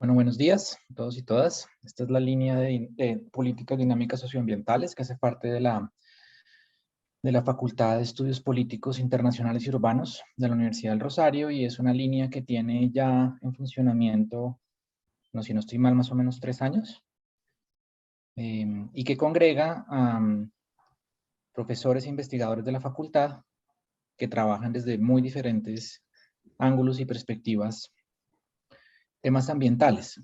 Bueno, buenos días a todos y todas. Esta es la línea de políticas dinámicas socioambientales que hace parte de la Facultad de Estudios Políticos Internacionales y Urbanos de la Universidad del Rosario, y es una línea que tiene ya en funcionamiento, no, si no estoy mal, más o menos 3 años, y que congrega a profesores e investigadores de la facultad que trabajan desde muy diferentes ángulos y perspectivas temas ambientales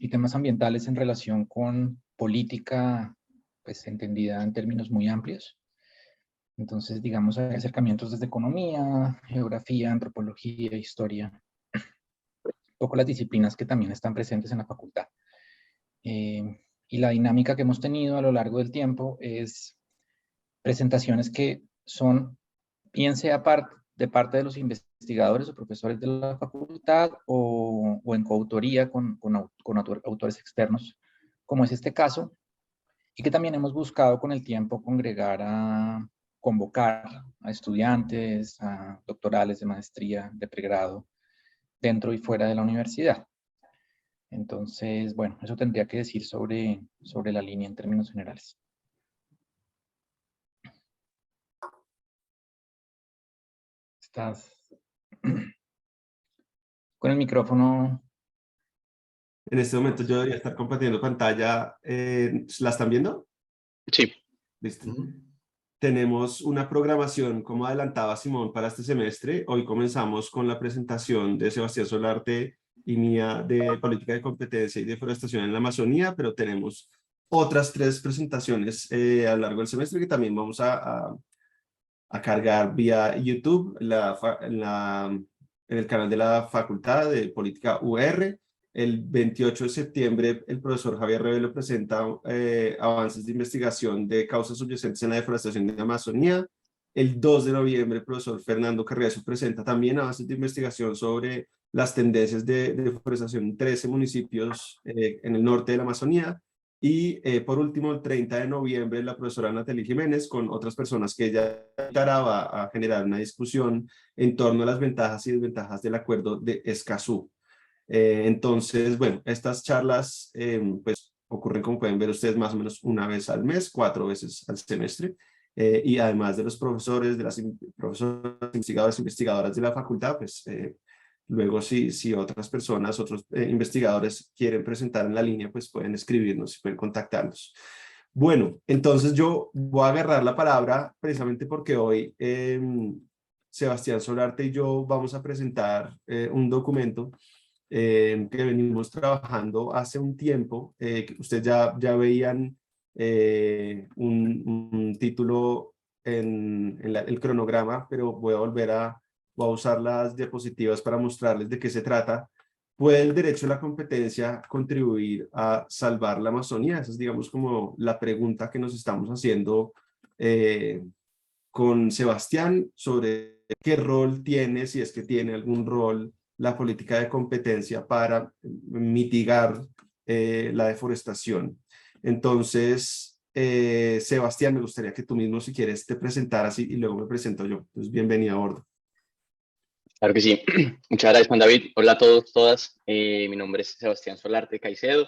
en relación con política, pues entendida en términos muy amplios. Entonces, digamos, hay acercamientos desde economía, geografía, antropología, historia, un poco las disciplinas que también están presentes en la facultad. Y la dinámica que hemos tenido a lo largo del tiempo es presentaciones que son, bien sea de parte de los investigadores o profesores de la facultad o en coautoría con autores externos, como es este caso, y que también hemos buscado con el tiempo convocar a estudiantes, a doctorales de maestría, de pregrado, dentro y fuera de la universidad. Entonces, bueno, eso tendría que decir sobre la línea en términos generales. Estás con el micrófono. En este momento yo debería estar compartiendo pantalla. ¿La están viendo? Sí. Listo. Tenemos una programación, como adelantaba Simón, para este semestre. Hoy comenzamos con la presentación de Sebastián Solarte y mía de política de competencia y deforestación en la Amazonía, pero tenemos otras 3 presentaciones a lo largo del semestre que también vamos a cargar vía YouTube en el canal de la Facultad de Política UR. El 28 de septiembre, el profesor Javier Revelo presenta avances de investigación de causas subyacentes en la deforestación de la Amazonía. El 2 de noviembre, el profesor Fernando Carriazo presenta también avances de investigación sobre las tendencias de deforestación en 13 municipios en el norte de la Amazonía. Y por último, el 30 de noviembre, la profesora Natalie Jiménez, con otras personas que ella va a generar una discusión en torno a las ventajas y desventajas del acuerdo de Escazú. Entonces, bueno, estas charlas pues ocurren, como pueden ver ustedes, más o menos una vez al mes, 4 veces al semestre. Y además de los profesores, de las profesores, investigadores, investigadoras de la facultad, pues luego si otras personas, otros investigadores quieren presentar en la línea, pues pueden escribirnos y pueden contactarnos. Bueno, entonces yo voy a agarrar la palabra precisamente porque hoy Sebastián Solarte y yo vamos a presentar un documento que venimos trabajando hace un tiempo. Que ustedes ya veían un título en el cronograma, pero voy a usar las diapositivas para mostrarles de qué se trata. ¿Puede el derecho a la competencia contribuir a salvar la Amazonía? Esa es, digamos, como la pregunta que nos estamos haciendo con Sebastián sobre qué rol tiene, si es que tiene algún rol, la política de competencia para mitigar la deforestación. Entonces, Sebastián, me gustaría que tú mismo, si quieres, te presentaras y luego me presento yo. Entonces, bienvenido a bordo. Claro que sí. Muchas gracias, Juan David. Hola a todos, todas. Mi nombre es Sebastián Solarte Caicedo.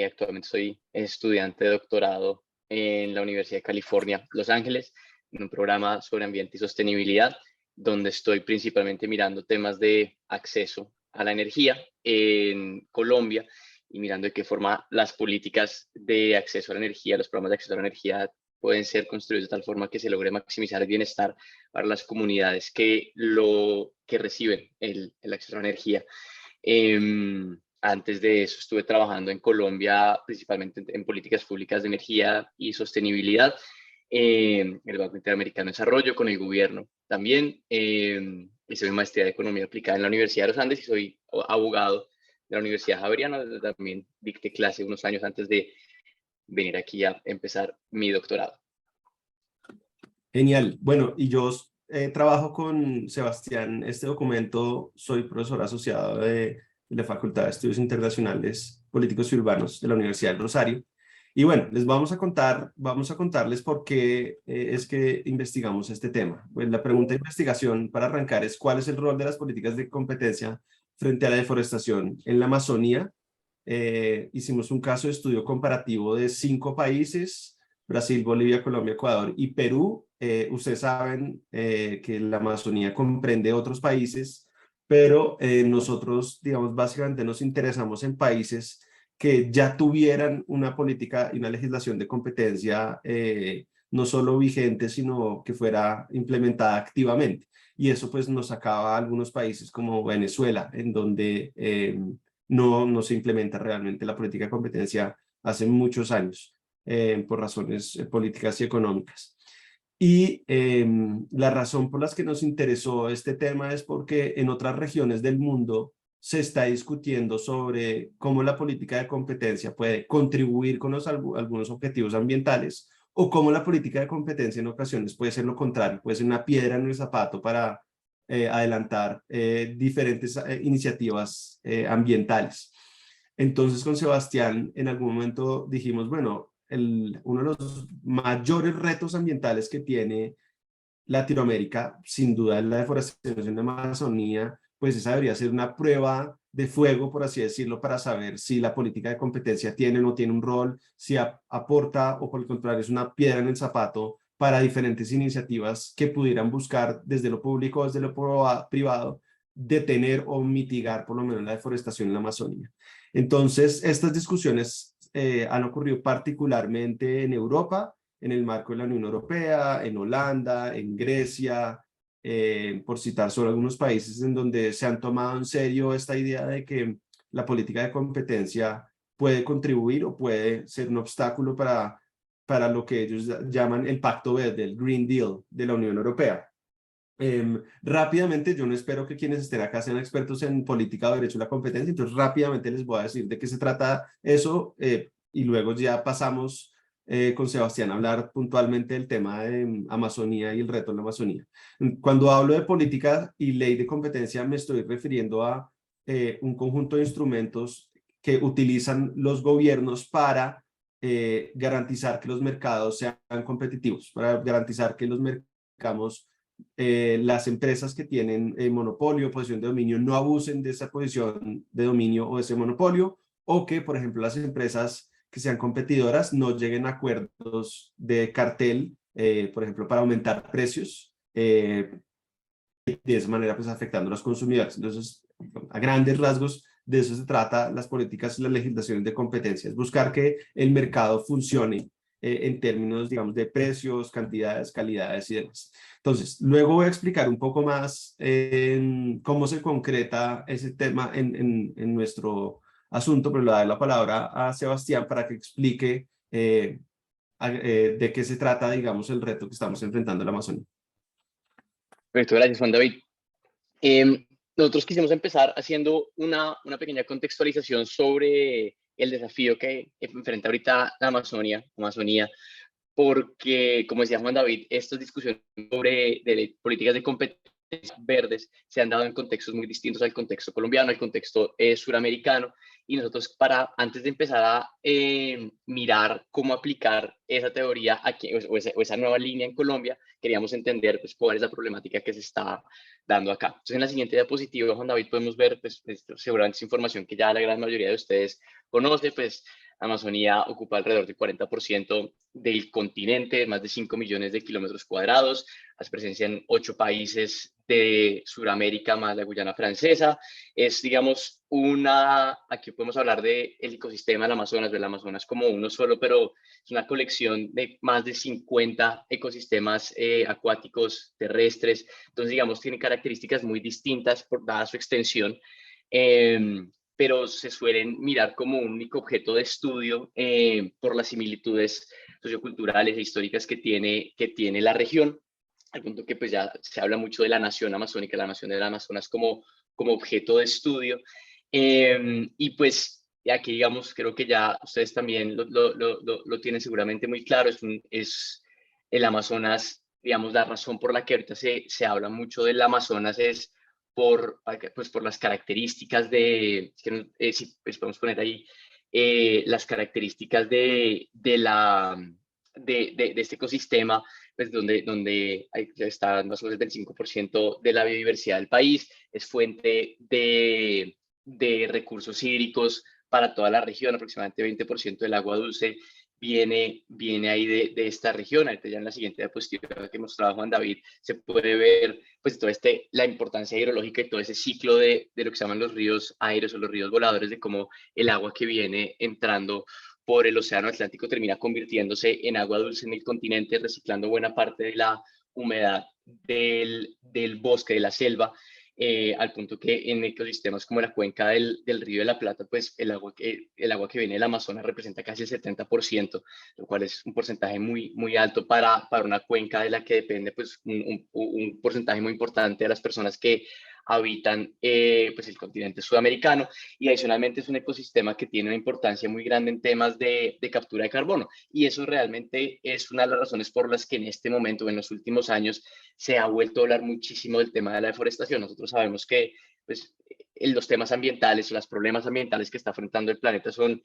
Actualmente soy estudiante de doctorado en la Universidad de California, Los Ángeles, en un programa sobre ambiente y sostenibilidad, donde estoy principalmente mirando temas de acceso a la energía en Colombia y mirando de qué forma las políticas de acceso a la energía, los programas de acceso a la energía pueden ser construidos de tal forma que se logre maximizar el bienestar para las comunidades que reciben el acceso a la energía. Antes de eso estuve trabajando en Colombia principalmente en políticas públicas de energía y sostenibilidad, el Banco Interamericano de Desarrollo, con el gobierno también. Hice mi maestría de Economía Aplicada en la Universidad de los Andes y soy abogado de la Universidad Javeriana. También dicté clase unos años antes de venir aquí a empezar mi doctorado. Genial. Bueno, y yo trabajo con Sebastián este documento. Soy profesor asociado de la Facultad de Estudios Internacionales Políticos y Urbanos de la Universidad del Rosario. Y bueno, vamos a contarles por qué es que investigamos este tema. Pues la pregunta de investigación para arrancar es: ¿cuál es el rol de las políticas de competencia frente a la deforestación en la Amazonía? hicimos un caso de estudio comparativo de 5 países: Brasil, Bolivia, Colombia, Ecuador y Perú. Ustedes saben que la Amazonía comprende otros países, pero nosotros, digamos, básicamente nos interesamos en países que ya tuvieran una política y una legislación de competencia no solo vigente, sino que fuera implementada activamente. Y eso pues nos sacaba a algunos países como Venezuela, en donde no se implementa realmente la política de competencia hace muchos años, por razones políticas y económicas. Y la razón por la que nos interesó este tema es porque en otras regiones del mundo se está discutiendo sobre cómo la política de competencia puede contribuir con algunos objetivos ambientales, o cómo la política de competencia en ocasiones puede ser lo contrario, puede ser una piedra en el zapato para adelantar diferentes iniciativas ambientales. Entonces con Sebastián en algún momento dijimos, bueno, uno de los mayores retos ambientales que tiene Latinoamérica, sin duda, es la deforestación en la Amazonía. Pues esa debería ser una prueba de fuego, por así decirlo, para saber si la política de competencia tiene o no tiene un rol, si aporta o por el contrario es una piedra en el zapato para diferentes iniciativas que pudieran buscar desde lo público o desde lo privado detener o mitigar por lo menos la deforestación en la Amazonía. Entonces, estas discusiones han ocurrido particularmente en Europa, en el marco de la Unión Europea, en Holanda, en Grecia, por citar solo algunos países en donde se han tomado en serio esta idea de que la política de competencia puede contribuir o puede ser un obstáculo para lo que ellos llaman el Pacto Verde, el Green Deal de la Unión Europea. Rápidamente, yo no espero que quienes estén acá sean expertos en política o derecho a la competencia, entonces rápidamente les voy a decir de qué se trata eso, y luego ya pasamos con Sebastián a hablar puntualmente del tema de Amazonía y el reto en la Amazonía. Cuando hablo de política y ley de competencia, me estoy refiriendo a un conjunto de instrumentos que utilizan los gobiernos para garantizar que los mercados sean competitivos, para garantizar que los mercados, las empresas que tienen monopolio, posición de dominio, no abusen de esa posición de dominio o de ese monopolio, o que, por ejemplo, las empresas que sean competidoras no lleguen a acuerdos de cartel, por ejemplo, para aumentar precios, de esa manera pues afectando a los consumidores. Entonces, a grandes rasgos, de eso se trata las políticas y las legislaciones de competencia, es buscar que el mercado funcione en términos, digamos, de precios, cantidades, calidades y demás. Entonces, luego voy a explicar un poco más cómo se concreta ese tema en nuestro asunto, pero le doy la palabra a Sebastián para que explique de qué se trata, digamos, el reto que estamos enfrentando en la Amazonía. Perfecto, gracias, Juan David. Nosotros quisimos empezar haciendo una pequeña contextualización sobre el desafío que enfrenta ahorita la Amazonía, porque, como decía Juan David, estas discusiones sobre políticas de competencia verdes se han dado en contextos muy distintos al contexto colombiano, al contexto suramericano, y nosotros antes de empezar a mirar cómo aplicar esa teoría aquí, o esa nueva línea en Colombia, queríamos entender pues, cuál es la problemática que se está dando acá. Entonces, en la siguiente diapositiva, Juan David, podemos ver, pues, seguramente es información que ya la gran mayoría de ustedes conoce, pues, Amazonía ocupa alrededor del 40% del continente, más de 5 millones de kilómetros cuadrados, hace presencia en 8 países de Sudamérica más la Guyana Francesa. Es, digamos, aquí podemos hablar del ecosistema del Amazonas como uno solo, pero es una colección de más de 50 ecosistemas acuáticos, terrestres. Entonces, digamos, tiene características muy distintas dada su extensión. Pero se suelen mirar como un único objeto de estudio por las similitudes socioculturales e históricas que tiene la región, al punto que pues ya se habla mucho de la nación amazónica, la nación del Amazonas como objeto de estudio. Y pues aquí, digamos, creo que ya ustedes también lo tienen seguramente muy claro, es el Amazonas, digamos, la razón por la que ahorita se habla mucho del Amazonas es por las características si pues podemos poner ahí las características de este ecosistema, pues donde está más o menos el 25% de la biodiversidad del país, es fuente de recursos hídricos para toda la región. Aproximadamente 20% del agua dulce viene ahí de esta región. Ahorita ya en la siguiente diapositiva que mostraba Juan David se puede ver pues todo la importancia hidrológica y todo ese ciclo de lo que se llaman los ríos aéreos o los ríos voladores, de cómo el agua que viene entrando por el océano Atlántico termina convirtiéndose en agua dulce en el continente, reciclando buena parte de la humedad del bosque, de la selva, al punto que en ecosistemas como la cuenca del Río de la Plata, pues el agua que viene del Amazonas representa casi el 70%, lo cual es un porcentaje muy alto para una cuenca de la que depende pues un porcentaje muy importante de las personas que habitan pues el continente sudamericano, y adicionalmente es un ecosistema que tiene una importancia muy grande en temas de captura de carbono, y eso realmente es una de las razones por las que en este momento, en los últimos años, se ha vuelto a hablar muchísimo del tema de la deforestación. Nosotros sabemos que pues, los temas ambientales, los problemas ambientales que está afrontando el planeta son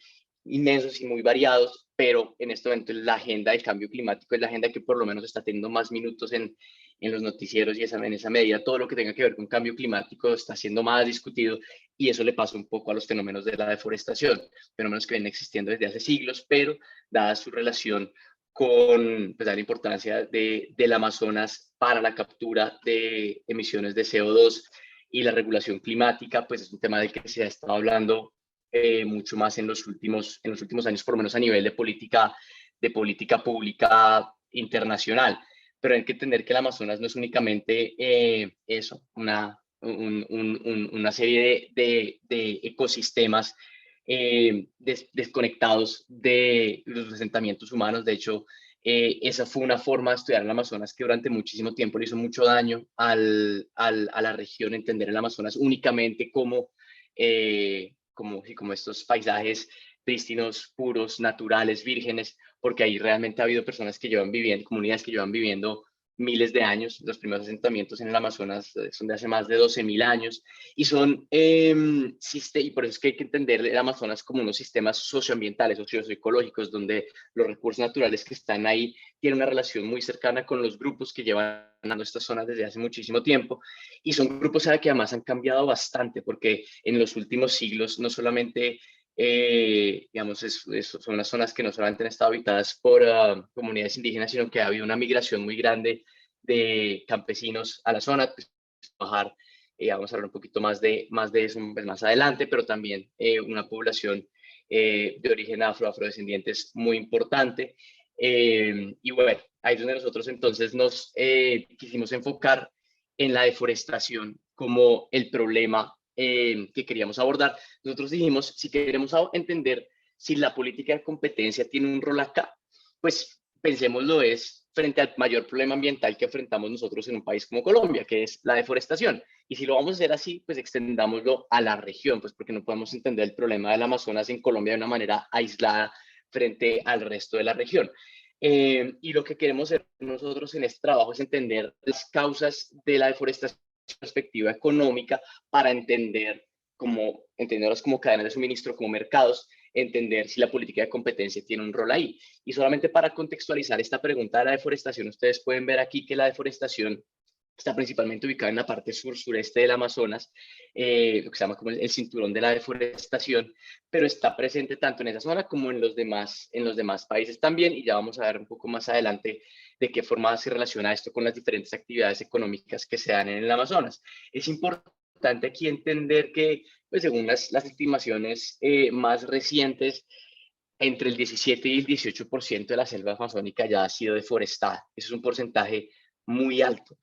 inmensos y muy variados, pero en este momento la agenda del cambio climático es la agenda que por lo menos está teniendo más minutos en los noticieros, y en esa medida todo lo que tenga que ver con cambio climático está siendo más discutido, y eso le pasa un poco a los fenómenos de la deforestación, fenómenos que vienen existiendo desde hace siglos, pero dada su relación con pues, la importancia del Amazonas para la captura de emisiones de CO2 y la regulación climática, pues es un tema del que se ha estado hablando mucho más en los últimos años, por lo menos a nivel de política pública internacional. Pero hay que entender que el Amazonas no es únicamente eso, una serie de ecosistemas desconectados de los asentamientos humanos. De hecho, esa fue una forma de estudiar el Amazonas que durante muchísimo tiempo le hizo mucho daño a la región, entender el Amazonas únicamente como estos paisajes prístinos, puros, naturales, vírgenes, porque ahí realmente ha habido personas que llevan viviendo, comunidades que llevan viviendo miles de años. Los primeros asentamientos en el Amazonas son de hace más de 12.000 años, y son, y por eso es que hay que entender el Amazonas como unos sistemas socioambientales, socioecológicos, donde los recursos naturales que están ahí tienen una relación muy cercana con los grupos que llevan a estas zonas desde hace muchísimo tiempo, y son grupos que además han cambiado bastante, porque en los últimos siglos no solamente digamos, son las zonas que no solamente han estado habitadas por comunidades indígenas, sino que ha habido una migración muy grande de campesinos a la zona, pues, bajar, vamos a hablar un poquito más de eso pues, más adelante, pero también una población de origen afrodescendientes muy importante. Y bueno, ahí es donde nosotros entonces nos quisimos enfocar en la deforestación como el problema que queríamos abordar. Nosotros dijimos, si queremos entender si la política de competencia tiene un rol acá, pues pensémoslo frente al mayor problema ambiental que enfrentamos nosotros en un país como Colombia, que es la deforestación. Y si lo vamos a hacer así, pues extendámoslo a la región, pues porque no podemos entender el problema del Amazonas en Colombia de una manera aislada frente al resto de la región. Y lo que queremos hacer nosotros en este trabajo es entender las causas de la deforestación perspectiva económica, para entenderlos como cadenas de suministro, como mercados, entender si la política de competencia tiene un rol ahí. Y solamente para contextualizar esta pregunta de la deforestación, ustedes pueden ver aquí que la deforestación está principalmente ubicada en la parte sur-sureste del Amazonas, lo que se llama como el cinturón de la deforestación, pero está presente tanto en esa zona como en los demás países también, y ya vamos a ver un poco más adelante de qué forma se relaciona esto con las diferentes actividades económicas que se dan en el Amazonas. Es importante aquí entender que, pues, según las estimaciones más recientes, entre el 17 y el 18% de la selva amazónica ya ha sido deforestada. Eso es un porcentaje muy alto.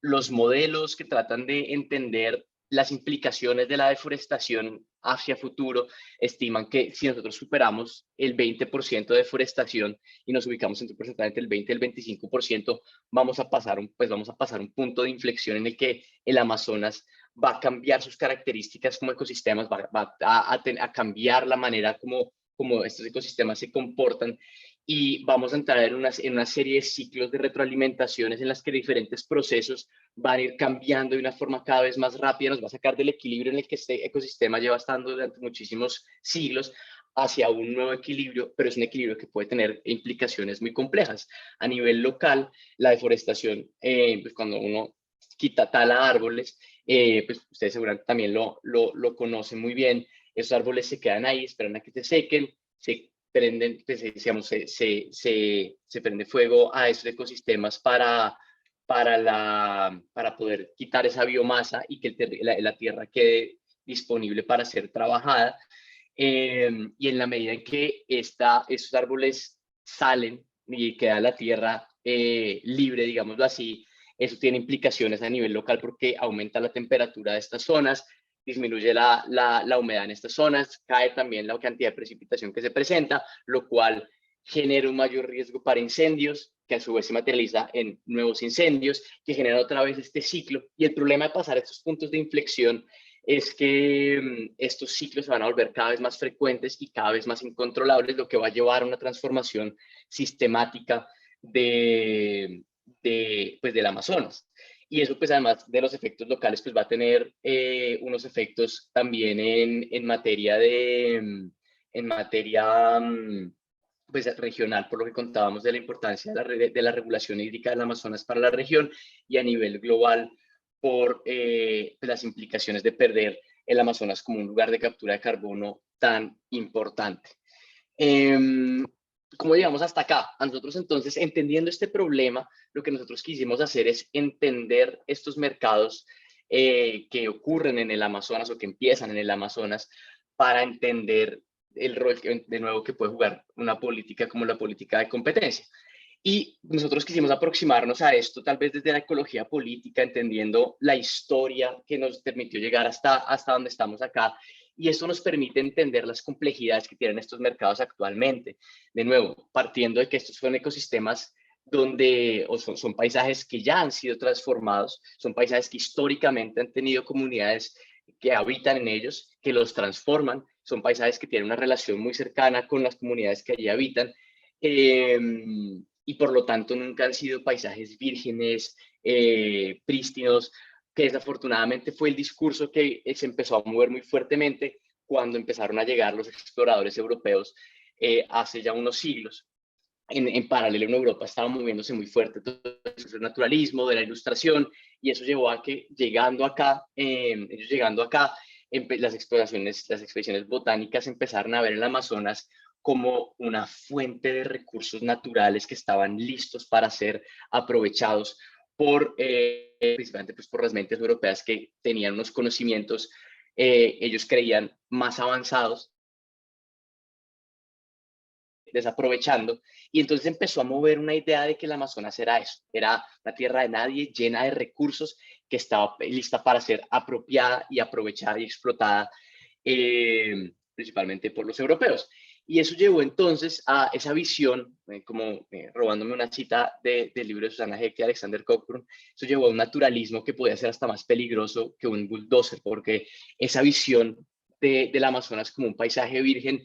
Los modelos que tratan de entender las implicaciones de la deforestación hacia futuro estiman que si nosotros superamos el 20% de deforestación y nos ubicamos entre un porcentaje entre el 20 y el 25%, vamos a pasar un punto de inflexión en el que el Amazonas va a cambiar sus características como ecosistemas, va a cambiar la manera como estos ecosistemas se comportan, y vamos a entrar en una serie de ciclos de retroalimentaciones en las que diferentes procesos van a ir cambiando de una forma cada vez más rápida, nos va a sacar del equilibrio en el que este ecosistema lleva estando durante muchísimos siglos hacia un nuevo equilibrio, pero es un equilibrio que puede tener implicaciones muy complejas. A nivel local, la deforestación, pues cuando uno tala árboles, pues ustedes seguramente también lo conocen muy bien. Esos árboles se quedan ahí, esperan a que se sequen, se prenden, pues, digamos, se prende fuego a esos ecosistemas para poder quitar esa biomasa y que la tierra quede disponible para ser trabajada. Y en la medida en que estos árboles salen y queda la tierra libre, digámoslo así, eso tiene implicaciones a nivel local porque aumenta la temperatura de estas zonas, disminuye la humedad en estas zonas, cae también la cantidad de precipitación que se presenta, lo cual genera un mayor riesgo para incendios, que a su vez se materializa en nuevos incendios, que genera otra vez este ciclo. Y el problema de pasar estos puntos de inflexión es que estos ciclos se van a volver cada vez más frecuentes y cada vez más incontrolables, lo que va a llevar a una transformación sistemática pues, del Amazonas. Y eso, pues, además de los efectos locales, pues va a tener unos efectos también en materia pues, regional, por lo que contábamos de la importancia de la regulación hídrica del Amazonas para la región, y a nivel global por las implicaciones de perder el Amazonas como un lugar de captura de carbono tan importante. ¿Cómo llegamos hasta acá? A nosotros, entonces, entendiendo este problema, lo que nosotros quisimos hacer es entender estos mercados que ocurren en el Amazonas o que empiezan en el Amazonas, para entender el rol de nuevo que puede jugar una política como la política de competencia. Y nosotros quisimos aproximarnos a esto tal vez desde la ecología política, entendiendo la historia que nos permitió llegar hasta donde estamos acá. Y esto nos permite entender las complejidades que tienen estos mercados actualmente. De nuevo, partiendo de que estos son ecosistemas donde son paisajes que ya han sido transformados, son paisajes que históricamente han tenido comunidades que habitan en ellos, que los transforman, son paisajes que tienen una relación muy cercana con las comunidades que allí habitan. Y por lo tanto nunca han sido paisajes vírgenes, prístinos, que desafortunadamente fue el discurso que se empezó a mover muy fuertemente cuando empezaron a llegar los exploradores europeos hace ya unos siglos. En paralelo en Europa estaba moviéndose muy fuerte todo el naturalismo, de la ilustración, y eso llevó a que ellos llegando acá, las expediciones botánicas empezaron a ver el Amazonas como una fuente de recursos naturales que estaban listos para ser aprovechados principalmente pues, por las mentes europeas que tenían unos conocimientos, ellos creían, más avanzados, desaprovechando, y entonces empezó a mover una idea de que el Amazonas era eso, era una tierra de nadie, llena de recursos, que estaba lista para ser apropiada y aprovechada y explotada, principalmente por los europeos. Y eso llevó entonces a esa visión, robándome una cita del libro de Susana Hecht y Alexander Cockburn, eso llevó a un naturalismo que podía ser hasta más peligroso que un bulldozer, porque esa visión del Amazonas como un paisaje virgen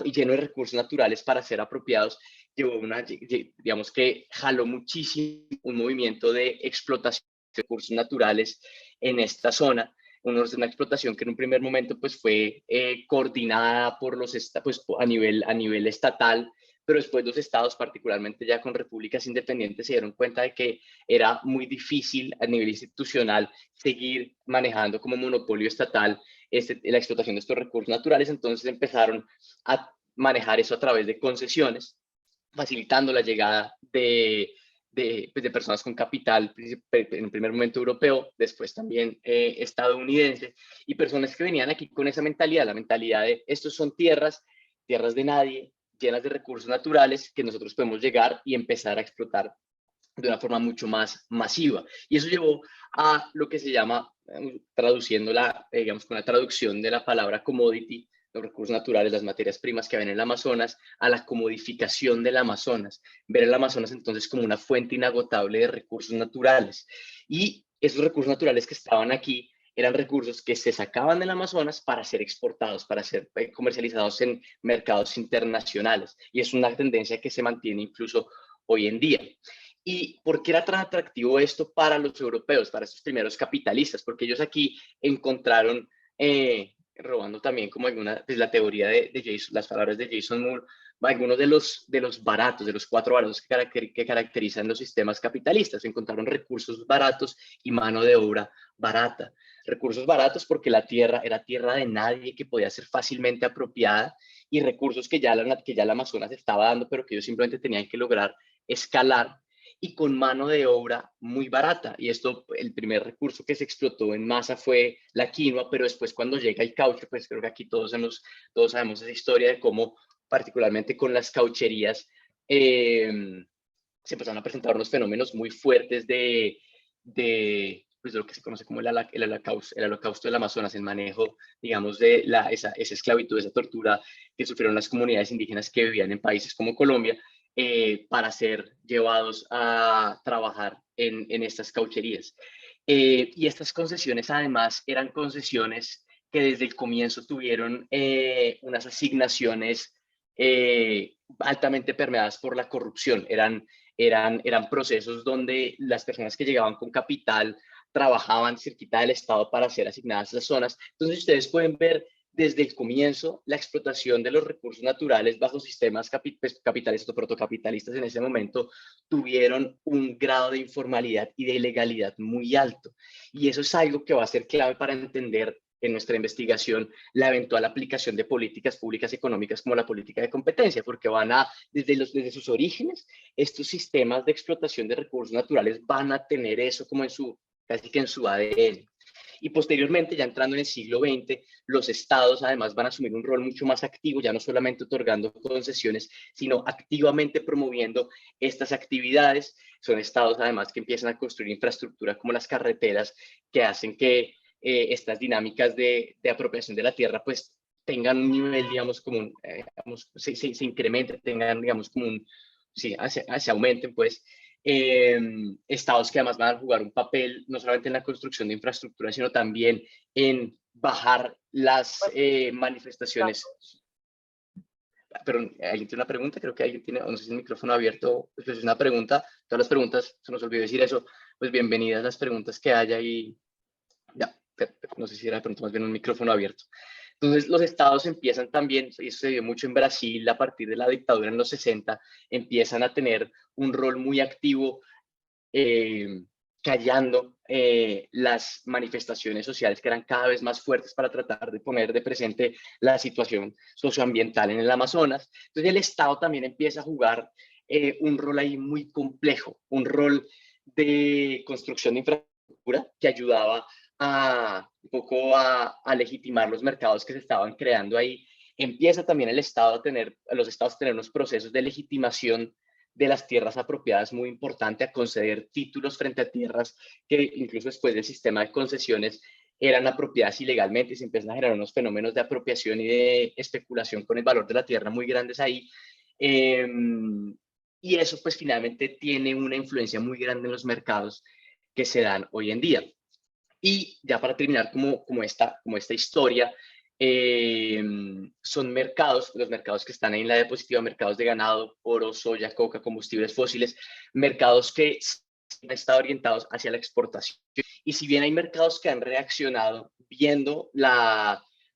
y lleno de recursos naturales para ser apropiados, digamos que jaló muchísimo un movimiento de explotación de recursos naturales en esta zona. Una explotación que en un primer momento pues, fue coordinada por pues, a nivel estatal, pero después los estados, particularmente ya con repúblicas independientes, se dieron cuenta de que era muy difícil a nivel institucional seguir manejando como monopolio estatal la explotación de estos recursos naturales. Entonces empezaron a manejar eso a través de concesiones, facilitando la llegada de personas con capital, en un primer momento europeo, después también estadounidense, y personas que venían aquí con esa mentalidad, la mentalidad de estos son tierras de nadie, llenas de recursos naturales que nosotros podemos llegar y empezar a explotar de una forma mucho más masiva. Y eso llevó a lo que se llama, traduciéndola, digamos, con la traducción de la palabra commodity, los recursos naturales, las materias primas que ven en el Amazonas, a la comodificación del Amazonas. Ver el Amazonas entonces como una fuente inagotable de recursos naturales. Y esos recursos naturales que estaban aquí eran recursos que se sacaban del Amazonas para ser exportados, para ser comercializados en mercados internacionales. Y es una tendencia que se mantiene incluso hoy en día. ¿Y por qué era tan atractivo esto para los europeos, para estos primeros capitalistas? Porque ellos aquí encontraron, robando también como pues la teoría de Jason, las palabras de Jason Moore, algunos de los baratos, de los 4 baratos que caracterizan los sistemas capitalistas. Encontraron recursos baratos y mano de obra barata. recursos baratos porque la tierra era tierra de nadie, que podía ser fácilmente apropiada, y recursos que ya el Amazonas estaba dando, pero que ellos simplemente tenían que lograr escalar, y con mano de obra muy barata. Y esto, el primer recurso que se explotó en masa fue la quinoa, pero después cuando llega el caucho, pues creo que aquí todos sabemos esa historia de cómo, particularmente con las caucherías, se empezaron a presentar unos fenómenos muy fuertes pues, de lo que se conoce como el holocausto del Amazonas, el manejo, digamos, de esa esclavitud, esa tortura que sufrieron las comunidades indígenas que vivían en países como Colombia, para ser llevados a trabajar en estas caucherías. Y estas concesiones, además, eran concesiones que desde el comienzo tuvieron unas asignaciones altamente permeadas por la corrupción. Eran procesos donde las personas que llegaban con capital trabajaban cerquita del Estado para ser asignadas a esas zonas. Entonces ustedes pueden ver desde el comienzo la explotación de los recursos naturales bajo sistemas capitalistas o protocapitalistas en ese momento tuvieron un grado de informalidad y de ilegalidad muy alto. Y eso es algo que va a ser clave para entender en nuestra investigación la eventual aplicación de políticas públicas económicas como la política de competencia, porque desde sus orígenes, estos sistemas de explotación de recursos naturales van a tener eso como casi que en su ADN. Y posteriormente, ya entrando en el siglo XX, los estados además van a asumir un rol mucho más activo, ya no solamente otorgando concesiones, sino activamente promoviendo estas actividades. Son estados además que empiezan a construir infraestructura como las carreteras, que hacen que estas dinámicas de apropiación de la tierra pues tengan un nivel, digamos, como se incrementen, tengan, digamos, como se aumenten, pues. Estados que además van a jugar un papel no solamente en la construcción de infraestructura, sino también en bajar las manifestaciones. Pero alguien tiene una pregunta, creo que alguien tiene, no sé si el micrófono abierto, pues es una pregunta, todas las preguntas, se nos olvidó decir eso, pues bienvenidas las preguntas que haya y ya, no sé si era de pronto más bien un micrófono abierto. Entonces los estados empiezan también, y eso se vio mucho en Brasil a partir de la dictadura en los 60, empiezan a tener un rol muy activo callando las manifestaciones sociales que eran cada vez más fuertes para tratar de poner de presente la situación socioambiental en el Amazonas. Entonces el Estado también empieza a jugar un rol ahí muy complejo, un rol de construcción de infraestructura que ayudaba un poco a legitimar los mercados que se estaban creando ahí. Empieza también los estados a tener unos procesos de legitimación de las tierras apropiadas muy importante, a conceder títulos frente a tierras que incluso después del sistema de concesiones eran apropiadas ilegalmente, y se empiezan a generar unos fenómenos de apropiación y de especulación con el valor de la tierra muy grandes ahí. Y eso pues finalmente tiene una influencia muy grande en los mercados que se dan hoy en día. Y ya para terminar como esta historia, son los mercados que están ahí en la diapositiva, mercados de ganado, oro, soya, coca, combustibles fósiles, mercados que han estado orientados hacia la exportación. Y si bien hay mercados que han reaccionado viendo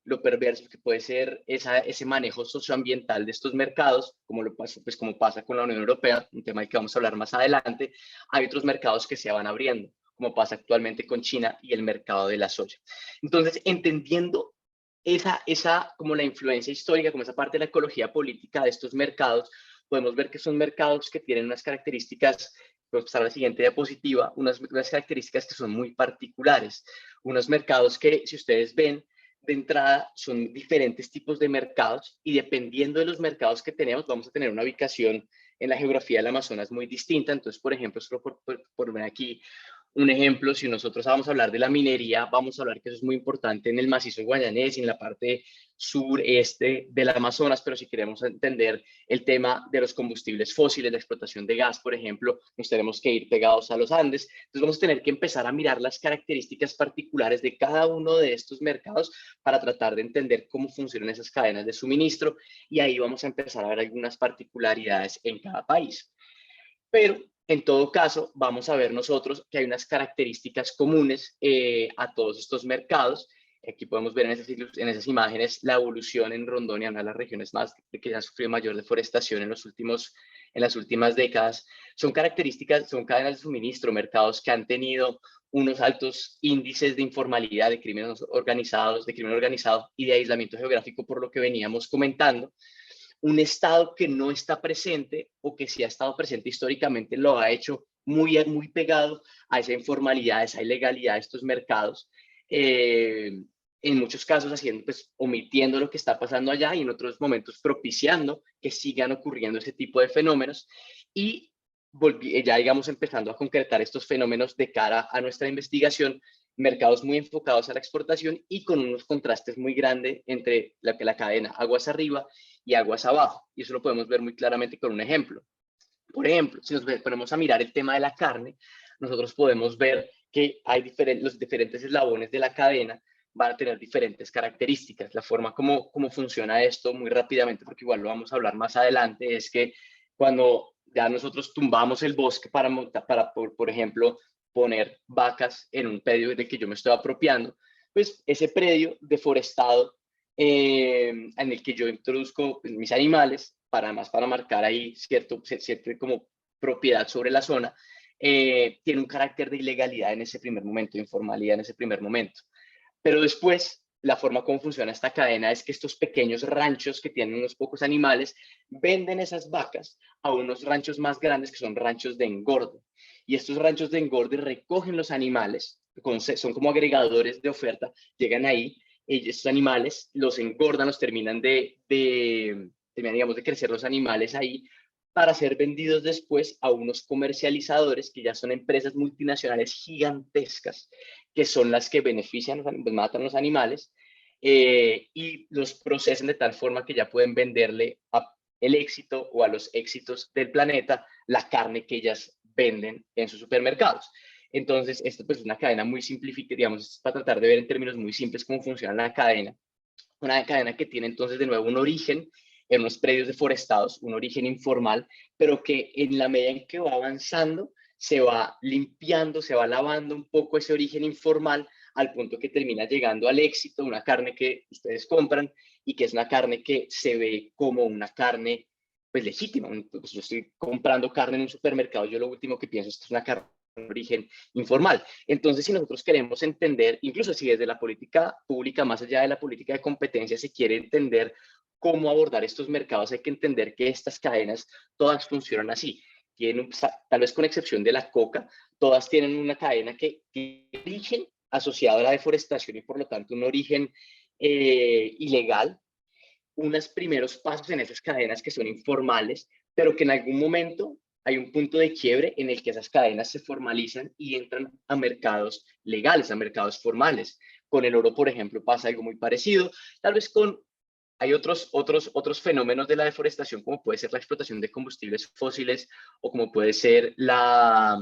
lo perverso que puede ser ese manejo socioambiental de estos mercados, como pasa con la Unión Europea, un tema del que vamos a hablar más adelante, hay otros mercados que se van abriendo, como pasa actualmente con China y el mercado de la soya. Entonces, entendiendo esa como la influencia histórica, como esa parte de la ecología política de estos mercados, podemos ver que son mercados que tienen unas características, podemos pasar a la siguiente diapositiva, unas características que son muy particulares, unos mercados que, si ustedes ven, de entrada son diferentes tipos de mercados, y dependiendo de los mercados que tenemos, vamos a tener una ubicación en la geografía del Amazonas muy distinta. Entonces, por ejemplo, solo por ver aquí un ejemplo, si nosotros vamos a hablar de la minería, vamos a hablar que eso es muy importante en el macizo guayanés y en la parte sureste del Amazonas, pero si queremos entender el tema de los combustibles fósiles, la explotación de gas, por ejemplo, nos tenemos que ir pegados a los Andes. Entonces vamos a tener que empezar a mirar las características particulares de cada uno de estos mercados para tratar de entender cómo funcionan esas cadenas de suministro, y ahí vamos a empezar a ver algunas particularidades en cada país. Pero en todo caso, vamos a ver nosotros que hay unas características comunes a todos estos mercados. Aquí podemos ver en esas imágenes la evolución en Rondônia, una de las regiones que han sufrido mayor deforestación en las últimas décadas. Son cadenas de suministro, mercados que han tenido unos altos índices de informalidad, de crimen organizado y de aislamiento geográfico, por lo que veníamos comentando. Un Estado que no está presente o que sí ha estado presente históricamente lo ha hecho muy, muy pegado a esa informalidad, a esa ilegalidad de estos mercados. En muchos casos haciendo, pues, omitiendo lo que está pasando allá y en otros momentos propiciando que sigan ocurriendo ese tipo de fenómenos. Y ya, digamos, empezando a concretar estos fenómenos de cara a nuestra investigación, mercados muy enfocados a la exportación y con unos contrastes muy grandes entre la cadena aguas arriba y aguas abajo. Y eso lo podemos ver muy claramente con un ejemplo. Por ejemplo, si nos ponemos a mirar el tema de la carne, nosotros podemos ver que hay los diferentes eslabones de la cadena van a tener diferentes características. La forma como funciona esto muy rápidamente, porque igual lo vamos a hablar más adelante, es que cuando ya nosotros tumbamos el bosque para por ejemplo, poner vacas en un predio del que yo me estoy apropiando, pues ese predio deforestado en el que yo introduzco, pues, mis animales, para marcar ahí cierto como propiedad sobre la zona, tiene un carácter de ilegalidad en ese primer momento, de informalidad en ese primer momento. Pero después, la forma como funciona esta cadena es que estos pequeños ranchos que tienen unos pocos animales venden esas vacas a unos ranchos más grandes que son ranchos de engorde. Y estos ranchos de engorde recogen los animales, son como agregadores de oferta, llegan ahí, estos animales los engordan, los terminan digamos, de crecer los animales ahí para ser vendidos después a unos comercializadores que ya son empresas multinacionales gigantescas, que son las que benefician, pues matan los animales y los procesan de tal forma que ya pueden venderle el éxito o a los éxitos del planeta la carne que ellas venden en sus supermercados. Entonces, esto pues es una cadena muy simplificada, digamos, para tratar de ver en términos muy simples cómo funciona la cadena. Una cadena que tiene entonces de nuevo un origen en unos predios deforestados, un origen informal, pero que en la medida en que va avanzando, se va limpiando, se va lavando un poco ese origen informal al punto que termina llegando al éxito, una carne que ustedes compran y que es una carne que se ve como una carne pues legítima. Pues yo estoy comprando carne en un supermercado, yo lo último que pienso es que es una carne de origen informal. Entonces, si nosotros queremos entender, incluso si desde la política pública, más allá de la política de competencia, se quiere entender cómo abordar estos mercados, hay que entender que estas cadenas todas funcionan así. Tal vez con excepción de la coca, todas tienen una cadena que tiene origen asociado a la deforestación y por lo tanto un origen ilegal, unos primeros pasos en esas cadenas que son informales, pero que en algún momento hay un punto de quiebre en el que esas cadenas se formalizan y entran a mercados legales, a mercados formales. Con el oro, por ejemplo, pasa algo muy parecido. Tal vez hay otros fenómenos de la deforestación, como puede ser la explotación de combustibles fósiles o como puede ser no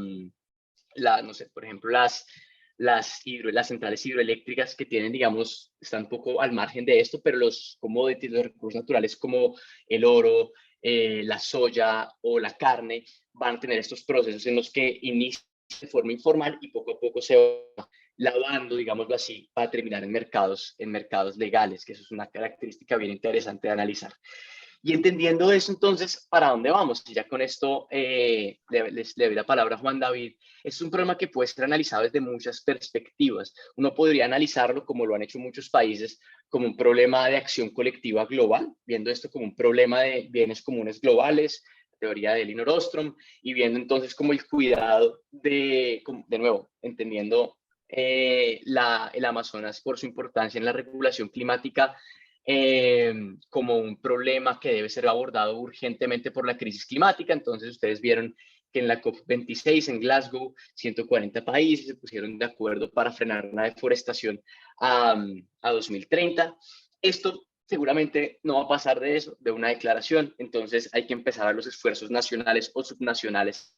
sé, por ejemplo, las centrales hidroeléctricas que tienen, digamos, están un poco al margen de esto, pero los commodities, los recursos naturales como el oro, la soya o la carne van a tener estos procesos en los que inician de forma informal y poco a poco se va lavando, digámoslo así, para terminar en mercados legales, que eso es una característica bien interesante de analizar. Y entendiendo eso, entonces, ¿para dónde vamos? Y ya con esto le doy la palabra a Juan David. Es un problema que puede ser analizado desde muchas perspectivas. Uno podría analizarlo, como lo han hecho muchos países, como un problema de acción colectiva global, viendo esto como un problema de bienes comunes globales, teoría de Elinor Ostrom, y viendo entonces como el cuidado de nuevo, entendiendo el Amazonas por su importancia en la regulación climática, como un problema que debe ser abordado urgentemente por la crisis climática. Entonces ustedes vieron que en la COP26 en Glasgow, 140 países se pusieron de acuerdo para frenar la deforestación a 2030. Esto seguramente no va a pasar de eso, de una declaración. Entonces hay que empezar a los esfuerzos nacionales o subnacionales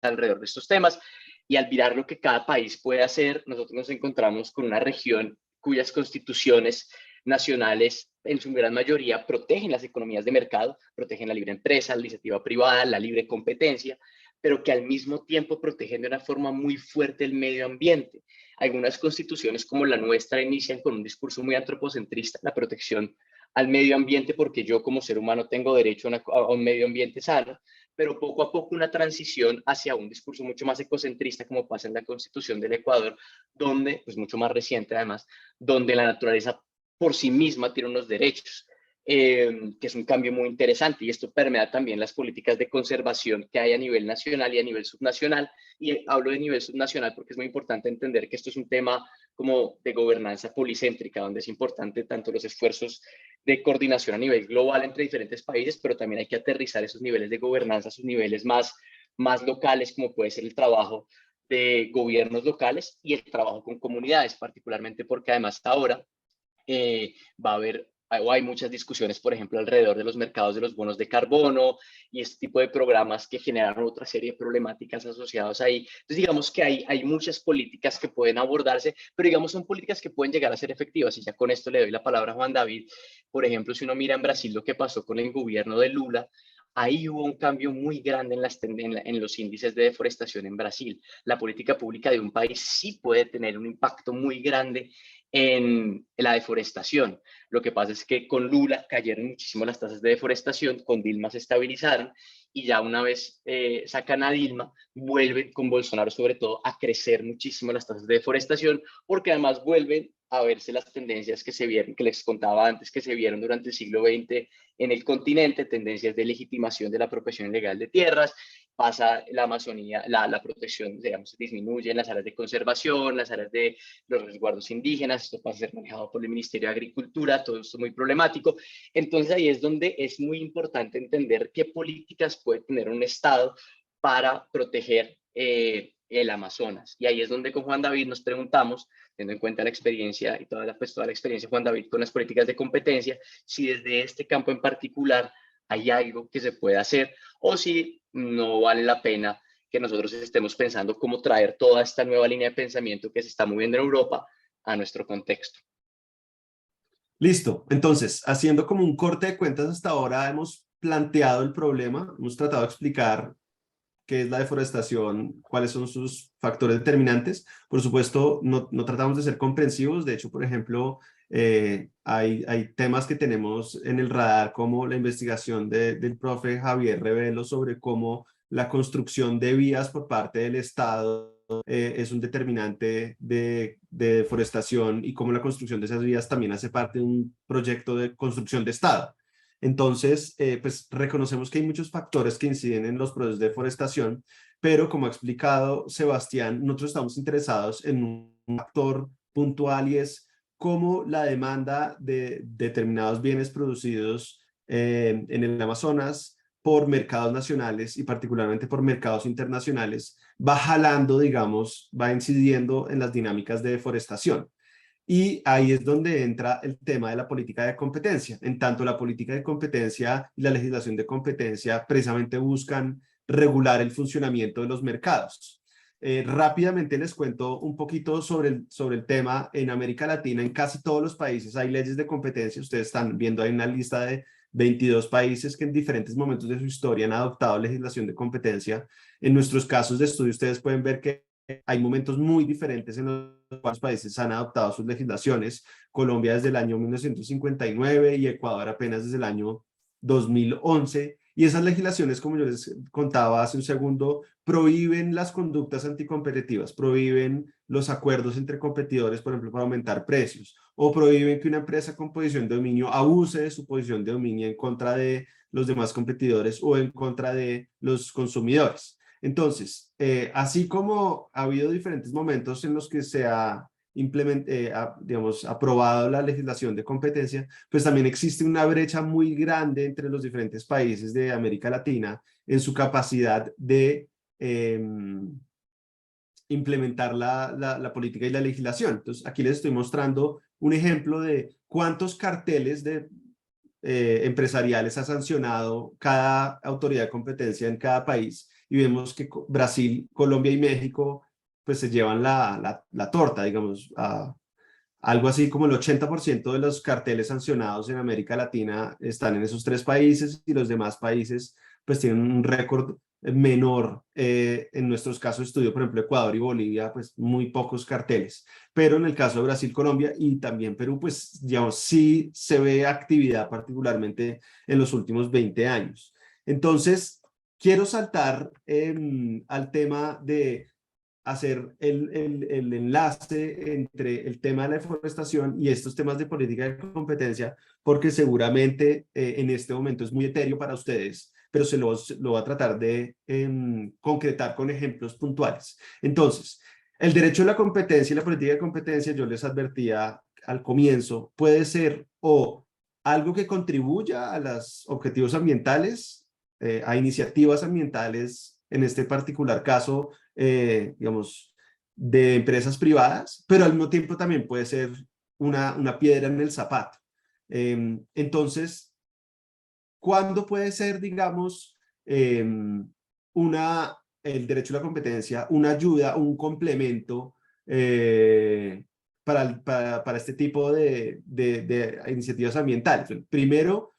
alrededor de estos temas. Y al mirar lo que cada país puede hacer, nosotros nos encontramos con una región cuyas constituciones nacionales en su gran mayoría protegen las economías de mercado, protegen la libre empresa, la iniciativa privada, la libre competencia, pero que al mismo tiempo protegen de una forma muy fuerte el medio ambiente. Algunas constituciones como la nuestra inician con un discurso muy antropocentrista, la protección al medio ambiente porque yo como ser humano tengo derecho a un medio ambiente sano, pero poco a poco una transición hacia un discurso mucho más ecocentrista, como pasa en la Constitución del Ecuador, donde, pues mucho más reciente además, donde la naturaleza por sí misma tiene unos derechos. Que es un cambio muy interesante, y esto permea también las políticas de conservación que hay a nivel nacional y a nivel subnacional. Y hablo de nivel subnacional porque es muy importante entender que esto es un tema como de gobernanza policéntrica, donde es importante tanto los esfuerzos de coordinación a nivel global entre diferentes países, pero también hay que aterrizar esos niveles de gobernanza a sus niveles más locales, como puede ser el trabajo de gobiernos locales y el trabajo con comunidades, particularmente porque además ahora va a haber, o hay muchas discusiones, por ejemplo, alrededor de los mercados de los bonos de carbono y este tipo de programas que generan otra serie de problemáticas asociadas ahí. Entonces, digamos que hay muchas políticas que pueden abordarse, pero digamos son políticas que pueden llegar a ser efectivas. Y ya con esto le doy la palabra a Juan David. Por ejemplo, si uno mira en Brasil lo que pasó con el gobierno de Lula, ahí hubo un cambio muy grande en los índices de deforestación en Brasil. La política pública de un país sí puede tener un impacto muy grande en la deforestación. Lo que pasa es que con Lula cayeron muchísimo las tasas de deforestación, con Dilma se estabilizaron, y ya una vez sacan a Dilma, vuelven con Bolsonaro sobre todo a crecer muchísimo las tasas de deforestación, porque además vuelven a verse las tendencias que se vieron, que les contaba antes, que se vieron durante el siglo XX en el continente, tendencias de legitimación de la apropiación ilegal de tierras. Pasa la Amazonía, la protección, digamos, disminuye en las áreas de conservación, las áreas de los resguardos indígenas, esto pasa a ser manejado por el Ministerio de Agricultura, todo esto muy problemático. Entonces ahí es donde es muy importante entender qué políticas puede tener un Estado para proteger el Amazonas. Y ahí es donde con Juan David nos preguntamos, teniendo en cuenta la experiencia y toda la experiencia de Juan David con las políticas de competencia, si desde este campo en particular hay algo que se puede hacer o si no vale la pena que nosotros estemos pensando cómo traer toda esta nueva línea de pensamiento que se está moviendo en Europa a nuestro contexto. Listo. Entonces, haciendo como un corte de cuentas hasta ahora, hemos planteado el problema, hemos tratado de explicar qué es la deforestación, cuáles son sus factores determinantes. Por supuesto, no tratamos de ser comprensivos. De hecho, por ejemplo, hay temas que tenemos en el radar, como la investigación del profe Javier Revelo sobre cómo la construcción de vías por parte del Estado es un determinante de deforestación, y cómo la construcción de esas vías también hace parte de un proyecto de construcción de Estado. Entonces, pues reconocemos que hay muchos factores que inciden en los procesos de deforestación, pero como ha explicado Sebastián, nosotros estamos interesados en un factor puntual, y es cómo la demanda de determinados bienes producidos en el Amazonas por mercados nacionales y particularmente por mercados internacionales va jalando, digamos, va incidiendo en las dinámicas de deforestación. Y ahí es donde entra el tema de la política de competencia. En tanto, la política de competencia y la legislación de competencia precisamente buscan regular el funcionamiento de los mercados. Rápidamente les cuento un poquito sobre el tema. En América Latina, en casi todos los países hay leyes de competencia. Ustedes están viendo ahí una lista de 22 países que en diferentes momentos de su historia han adoptado legislación de competencia. En nuestros casos de estudio, ustedes pueden ver que hay momentos muy diferentes en los cuales países han adoptado sus legislaciones. Colombia desde el año 1959 y Ecuador apenas desde el año 2011. Y esas legislaciones, como yo les contaba hace un segundo, prohíben las conductas anticompetitivas, prohíben los acuerdos entre competidores, por ejemplo, para aumentar precios, o prohíben que una empresa con posición de dominio abuse de su posición de dominio en contra de los demás competidores o en contra de los consumidores. Entonces, así como ha habido diferentes momentos en los que se ha digamos, aprobado la legislación de competencia, pues también existe una brecha muy grande entre los diferentes países de América Latina en su capacidad de implementar la política y la legislación. Entonces, aquí les estoy mostrando un ejemplo de cuántos carteles empresariales ha sancionado cada autoridad de competencia en cada país, y vemos que Brasil, Colombia y México pues se llevan la torta, digamos, algo así como el 80% de los carteles sancionados en América Latina están en esos tres países, y los demás países pues tienen un récord menor. En nuestros casos de estudio, por ejemplo, Ecuador y Bolivia, pues muy pocos carteles. Pero en el caso de Brasil, Colombia y también Perú, pues digamos, sí se ve actividad particularmente en los últimos 20 años. Entonces, quiero saltar al tema de hacer el enlace entre el tema de la deforestación y estos temas de política de competencia, porque seguramente en este momento es muy etéreo para ustedes, pero lo va a tratar de concretar con ejemplos puntuales. Entonces, el derecho a la competencia y la política de competencia, yo les advertía al comienzo, puede ser o algo que contribuya a los objetivos ambientales, a iniciativas ambientales, en este particular caso, digamos, de empresas privadas, pero al mismo tiempo también puede ser una piedra en el zapato. Entonces, ¿cuándo puede ser, digamos, el derecho a la competencia una ayuda, un complemento para este tipo de iniciativas ambientales? Primero,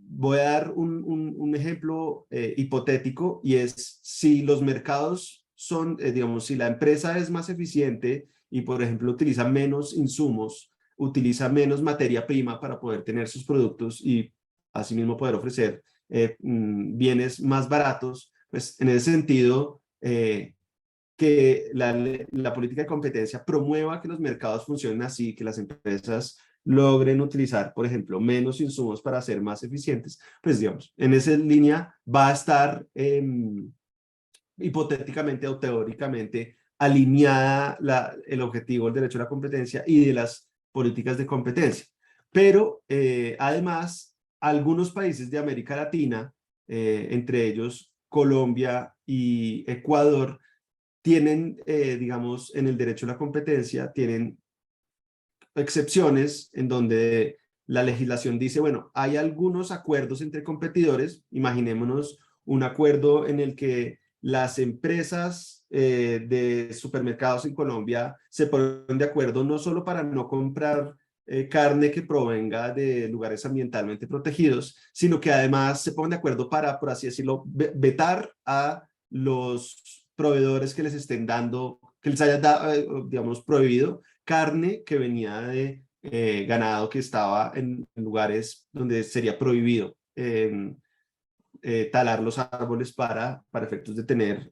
voy a dar un ejemplo hipotético, y es si los mercados son, digamos, si la empresa es más eficiente y, por ejemplo, utiliza menos insumos, utiliza menos materia prima para poder tener sus productos y asimismo poder ofrecer bienes más baratos, pues en ese sentido, que la política de competencia promueva que los mercados funcionen así, que las empresas logren utilizar, por ejemplo, menos insumos para ser más eficientes, pues digamos, en esa línea va a estar hipotéticamente o teóricamente alineada el objetivo del derecho a la competencia y de las políticas de competencia. Pero además, algunos países de América Latina, entre ellos Colombia y Ecuador, tienen, digamos, en el derecho a la competencia, tienen excepciones en donde la legislación dice, bueno, hay algunos acuerdos entre competidores, imaginémonos un acuerdo en el que las empresas de supermercados en Colombia se ponen de acuerdo no solo para no comprar carne que provenga de lugares ambientalmente protegidos, sino que además se ponen de acuerdo para, por así decirlo, vetar a los proveedores que les estén dando, que les haya dado, digamos, prohibido carne que venía de ganado que estaba en lugares donde sería prohibido talar los árboles para efectos de tener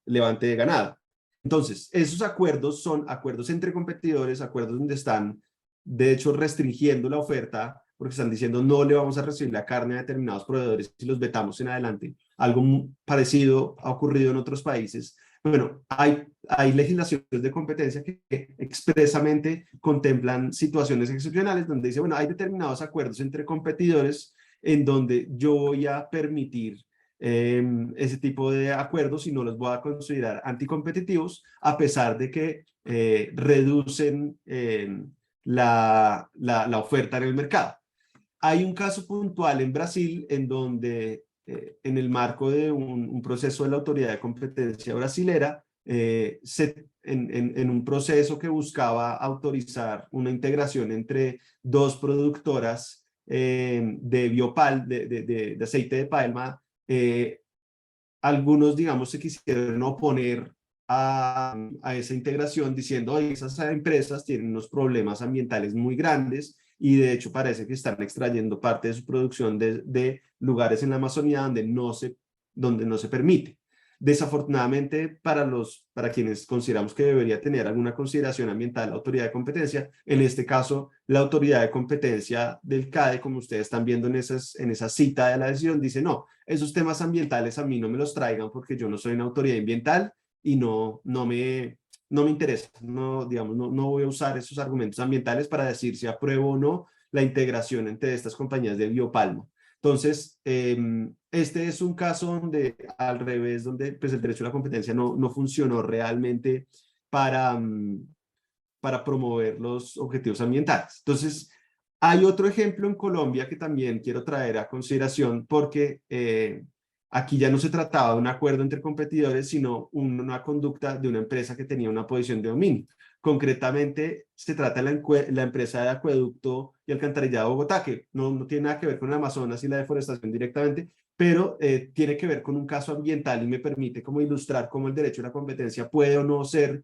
levante de ganado. Entonces, esos acuerdos son acuerdos entre competidores, acuerdos donde están, de hecho, restringiendo la oferta, porque están diciendo no le vamos a recibir la carne a determinados proveedores si los vetamos en adelante. Algo parecido ha ocurrido en otros países. Bueno, hay legislaciones de competencia que expresamente contemplan situaciones excepcionales donde dice, bueno, hay determinados acuerdos entre competidores en donde yo voy a permitir ese tipo de acuerdos y no los voy a considerar anticompetitivos, a pesar de que reducen la oferta en el mercado. Hay un caso puntual en Brasil en donde en el marco de un proceso de la autoridad de competencia brasilera, en un proceso que buscaba autorizar una integración entre dos productoras de biopal, de aceite de palma, algunos, digamos, se quisieron oponer a esa integración diciendo, oye, esas empresas tienen unos problemas ambientales muy grandes y de hecho parece que están extrayendo parte de su producción de lugares en la Amazonía donde no se permite. Desafortunadamente, para quienes consideramos que debería tener alguna consideración ambiental la autoridad de competencia, en este caso, la autoridad de competencia del CADE, como ustedes están viendo en esa cita de la decisión, dice, no, esos temas ambientales a mí no me los traigan porque yo no soy una autoridad ambiental y no me interesa, digamos, no voy a usar esos argumentos ambientales para decir si apruebo o no la integración entre estas compañías de biopalma. Entonces, este es un caso donde, al revés, donde pues, el derecho a la competencia no funcionó realmente para promover los objetivos ambientales. Entonces, hay otro ejemplo en Colombia que también quiero traer a consideración porque aquí ya no se trataba de un acuerdo entre competidores, sino una conducta de una empresa que tenía una posición de dominio. Concretamente, se trata de la empresa de acueducto y alcantarillado de Bogotá, que no tiene nada que ver con el Amazonas y la deforestación directamente, pero tiene que ver con un caso ambiental y me permite como ilustrar cómo el derecho a la competencia puede o no ser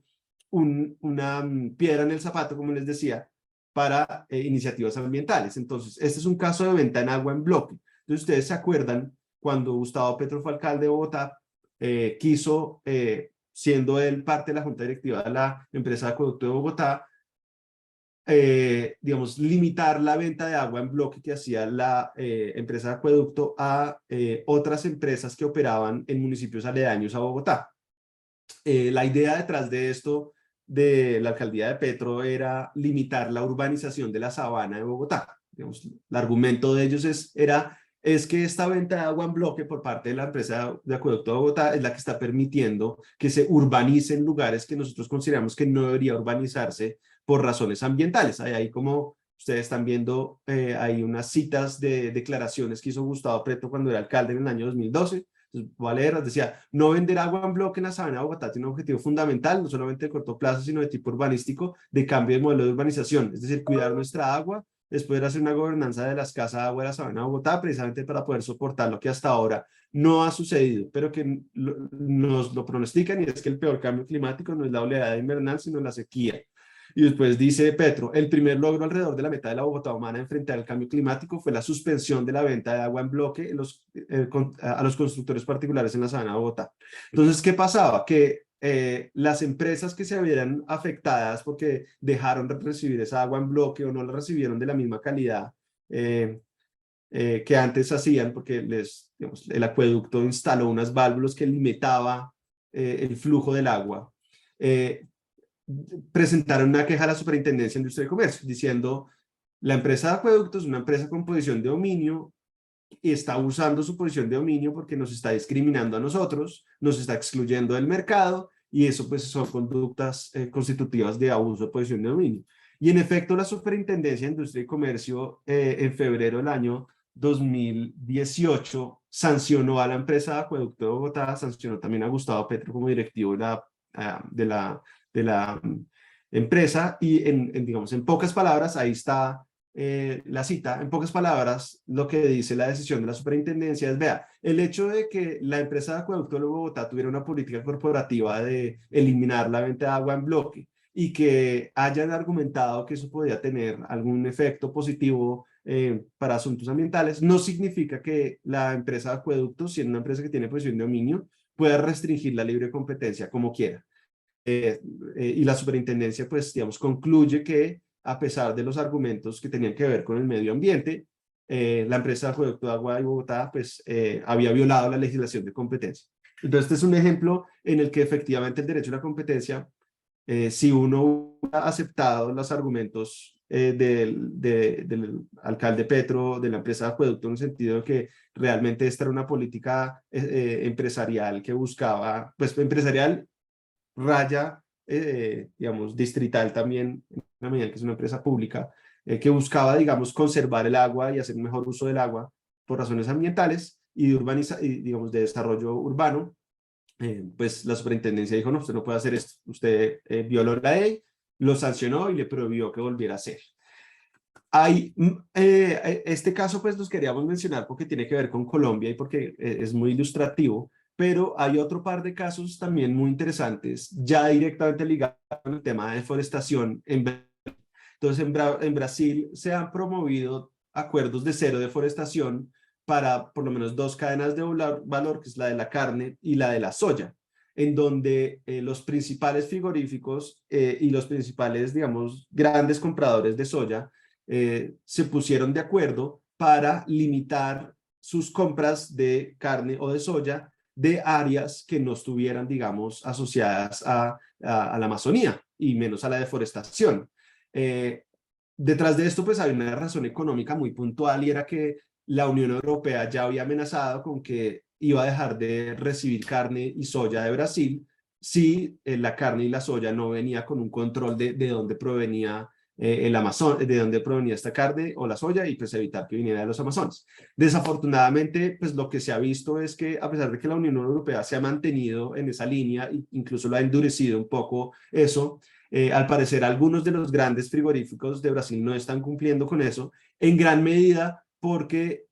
una piedra en el zapato, como les decía, para iniciativas ambientales. Entonces, este es un caso de venta en agua en bloque. Entonces, ustedes se acuerdan cuando Gustavo Petro fue alcalde de Bogotá, quiso, siendo él parte de la junta directiva de la empresa de acueducto de Bogotá, digamos, limitar la venta de agua en bloque que hacía la empresa de acueducto a otras empresas que operaban en municipios aledaños a Bogotá. La idea detrás de esto de la alcaldía de Petro era limitar la urbanización de la sabana de Bogotá. Digamos, el argumento de ellos es que esta venta de agua en bloque por parte de la empresa de acueducto de Bogotá es la que está permitiendo que se urbanicen lugares que nosotros consideramos que no debería urbanizarse por razones ambientales. Ahí como ustedes están viendo, hay unas citas de declaraciones que hizo Gustavo Petro cuando era alcalde en el año 2012. Entonces, voy a leer, decía, no vender agua en bloque en la sabana de Bogotá tiene un objetivo fundamental, no solamente de corto plazo, sino de tipo urbanístico, de cambio de modelo de urbanización, es decir, cuidar nuestra agua, después de hacer una gobernanza de las casas de agua de la sabana de Bogotá, precisamente para poder soportar lo que hasta ahora no ha sucedido, pero que nos lo pronostican, y es que el peor cambio climático no es la oleada invernal, sino la sequía. Y después dice Petro, el primer logro alrededor de la meta de la Bogotá humana en enfrentar el cambio climático fue la suspensión de la venta de agua en bloque a los constructores particulares en la sabana de Bogotá. Entonces, ¿qué pasaba? Que las empresas que se vieran afectadas porque dejaron de recibir esa agua en bloque o no la recibieron de la misma calidad que antes hacían, porque digamos, el acueducto instaló unas válvulas que limitaba el flujo del agua. Presentaron una queja a la Superintendencia de Industria y Comercio diciendo la empresa de acueductos es una empresa con posición de dominio y está usando su posición de dominio porque nos está discriminando a nosotros, nos está excluyendo del mercado y eso pues son conductas constitutivas de abuso de posición de dominio. Y en efecto la Superintendencia de Industria y Comercio en febrero del año 2018 sancionó a la empresa de acueducto de Bogotá, sancionó también a Gustavo Petro como directivo de la empresa y digamos, en pocas palabras, ahí está la cita, en pocas palabras, lo que dice la decisión de la superintendencia es, vea, el hecho de que la empresa de acueducto de Bogotá tuviera una política corporativa de eliminar la venta de agua en bloque y que hayan argumentado que eso podía tener algún efecto positivo para asuntos ambientales, no significa que la empresa de acueductos, siendo una empresa que tiene posición de dominio, pueda restringir la libre competencia como quiera. Y la superintendencia, pues, digamos, concluye que a pesar de los argumentos que tenían que ver con el medio ambiente, la empresa de acueducto de agua de Bogotá, pues, había violado la legislación de competencia. Entonces, este es un ejemplo en el que efectivamente el derecho a la competencia, si uno ha aceptado los argumentos del alcalde Petro, de la empresa de acueducto, en el sentido de que realmente esta era una política empresarial que buscaba, pues, empresarial raya, digamos, distrital también, en la medida que es una empresa pública, que buscaba, digamos, conservar el agua y hacer un mejor uso del agua por razones ambientales y digamos, de desarrollo urbano. Pues la superintendencia dijo, no, usted no puede hacer esto, usted violó la ley, lo sancionó y le prohibió que volviera a hacer. Este caso pues los queríamos mencionar porque tiene que ver con Colombia y porque es muy ilustrativo, pero hay otro par de casos también muy interesantes, ya directamente ligados con el tema de deforestación. Entonces, en Brasil se han promovido acuerdos de cero deforestación para por lo menos dos cadenas de valor, que es la de la carne y la de la soya, en donde los principales frigoríficos y los principales, digamos, grandes compradores de soya se pusieron de acuerdo para limitar sus compras de carne o de soya de áreas que no estuvieran, digamos, asociadas a la Amazonía y menos a la deforestación. Detrás de esto, pues hay una razón económica muy puntual y era que la Unión Europea ya había amenazado con que iba a dejar de recibir carne y soya de Brasil si la carne y la soya no venía con un control de dónde provenía el Amazonas, de dónde provenía esta carne o la soya, y pues evitar que viniera de los Amazonas. Desafortunadamente, pues lo que se ha visto es que a pesar de que la Unión Europea se ha mantenido en esa línea, incluso lo ha endurecido un poco eso, al parecer algunos de los grandes frigoríficos de Brasil no están cumpliendo con eso, en gran medida porque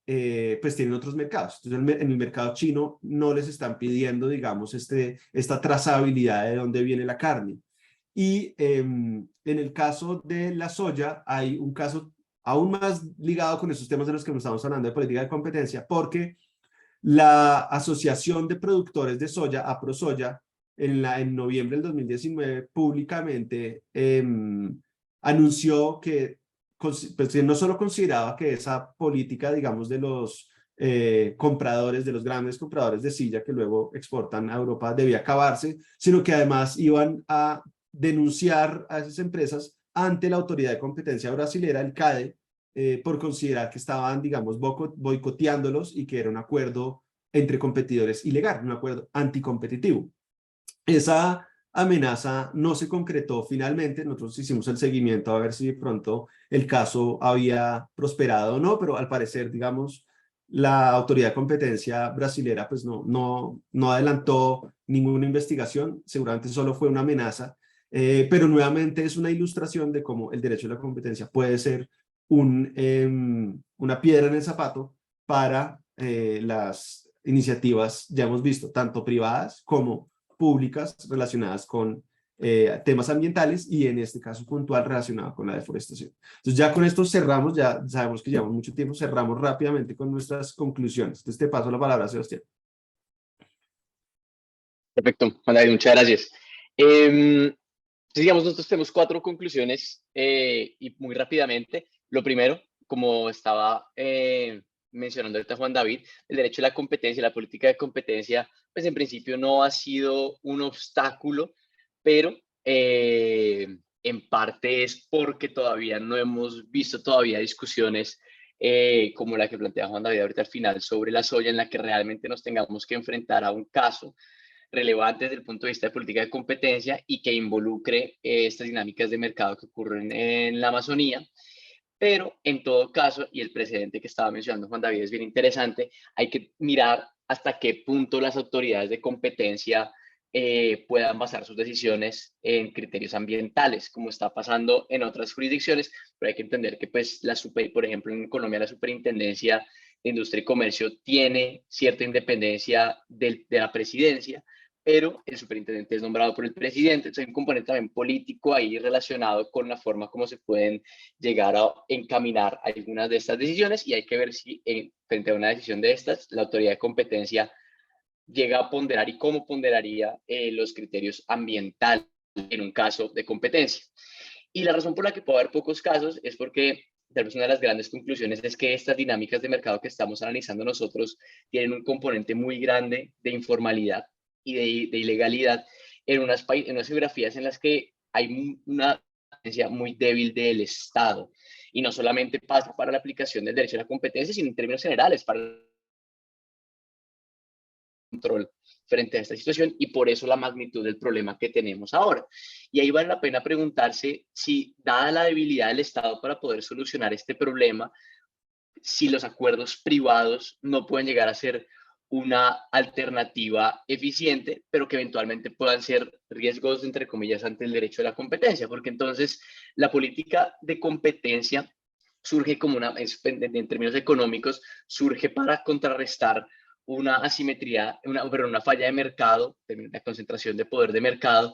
pues tienen otros mercados. Entonces en el mercado chino no les están pidiendo, digamos, esta trazabilidad de dónde viene la carne. Y en el caso de la soya hay un caso aún más ligado con esos temas de los que estamos hablando de política de competencia, porque la Asociación de Productores de Soya, APROSOYA, en noviembre del 2019 públicamente anunció que pues, no solo consideraba que esa política, digamos, de los compradores, de los grandes compradores de silla que luego exportan a Europa debía acabarse, sino que además iban a denunciar a esas empresas ante la Autoridad de Competencia Brasilera, el CADE, por considerar que estaban, digamos, boicoteándolos y que era un acuerdo entre competidores ilegal, un acuerdo anticompetitivo. Esa amenaza no se concretó finalmente. Nosotros hicimos el seguimiento a ver si de pronto el caso había prosperado o no, pero al parecer, digamos, la Autoridad de Competencia Brasilera pues no adelantó ninguna investigación, seguramente solo fue una amenaza, pero nuevamente es una ilustración de cómo el derecho de la competencia puede ser una piedra en el zapato para las iniciativas, ya hemos visto, tanto privadas como públicas relacionadas con temas ambientales y en este caso puntual relacionado con la deforestación. Entonces ya con esto cerramos, ya sabemos que llevamos mucho tiempo, cerramos rápidamente con nuestras conclusiones. Entonces te paso la palabra, Sebastián. Perfecto, Juan David, muchas gracias. Digamos, nosotros tenemos 4 conclusiones y muy rápidamente. Lo primero, como estaba mencionando ahorita Juan David, el derecho a la competencia, la política de competencia, pues en principio no ha sido un obstáculo, pero en parte es porque todavía no hemos visto todavía discusiones como la que plantea Juan David ahorita al final sobre la soya, en la que realmente nos tengamos que enfrentar a un caso relevante desde el punto de vista de política de competencia y que involucre estas dinámicas de mercado que ocurren en la Amazonía. Pero en todo caso, y el precedente que estaba mencionando Juan David es bien interesante, hay que mirar hasta qué punto las autoridades de competencia puedan basar sus decisiones en criterios ambientales, como está pasando en otras jurisdicciones, pero hay que entender que, pues, por ejemplo, en Colombia la Superintendencia de Industria y Comercio tiene cierta independencia de la presidencia, pero el superintendente es nombrado por el presidente, entonces hay un componente también político ahí relacionado con la forma como se pueden llegar a encaminar algunas de estas decisiones, y hay que ver si frente a una decisión de estas, la autoridad de competencia llega a ponderar y cómo ponderaría los criterios ambientales en un caso de competencia. Y la razón por la que puede haber pocos casos es porque tal vez una de las grandes conclusiones es que estas dinámicas de mercado que estamos analizando nosotros tienen un componente muy grande de informalidad y de ilegalidad en unas geografías en las que hay una presencia muy débil del Estado. Y no solamente pasa para la aplicación del derecho a la competencia, sino en términos generales para el control frente a esta situación, y por eso la magnitud del problema que tenemos ahora. Y ahí vale la pena preguntarse si, dada la debilidad del Estado para poder solucionar este problema, si los acuerdos privados no pueden llegar a ser una alternativa eficiente, pero que eventualmente puedan ser riesgos, entre comillas, ante el derecho de la competencia, porque entonces la política de competencia surge como en términos económicos, surge para contrarrestar una asimetría, una falla de mercado, la concentración de poder de mercado,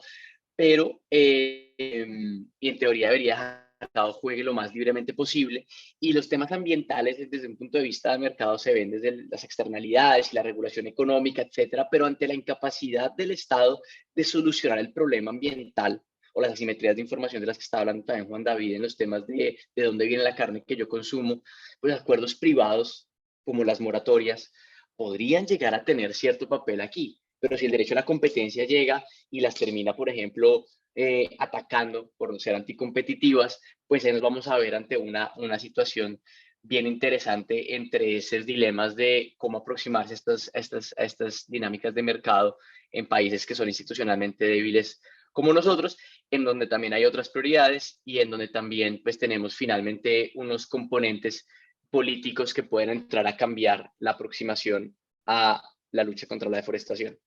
pero y en teoría debería el mercado juegue lo más libremente posible, y los temas ambientales desde un punto de vista del mercado se ven desde las externalidades y la regulación económica, etcétera, pero ante la incapacidad del Estado de solucionar el problema ambiental o las asimetrías de información de las que estaba hablando también Juan David en los temas de dónde viene la carne que yo consumo, pues acuerdos privados como las moratorias podrían llegar a tener cierto papel aquí. Pero si el derecho a la competencia llega y las termina, por ejemplo, atacando por no ser anticompetitivas, pues ahí nos vamos a ver ante una situación bien interesante entre esos dilemas de cómo aproximarse a estas dinámicas de mercado en países que son institucionalmente débiles como nosotros, en donde también hay otras prioridades y en donde también pues tenemos finalmente unos componentes políticos que pueden entrar a cambiar la aproximación a la lucha contra la deforestación.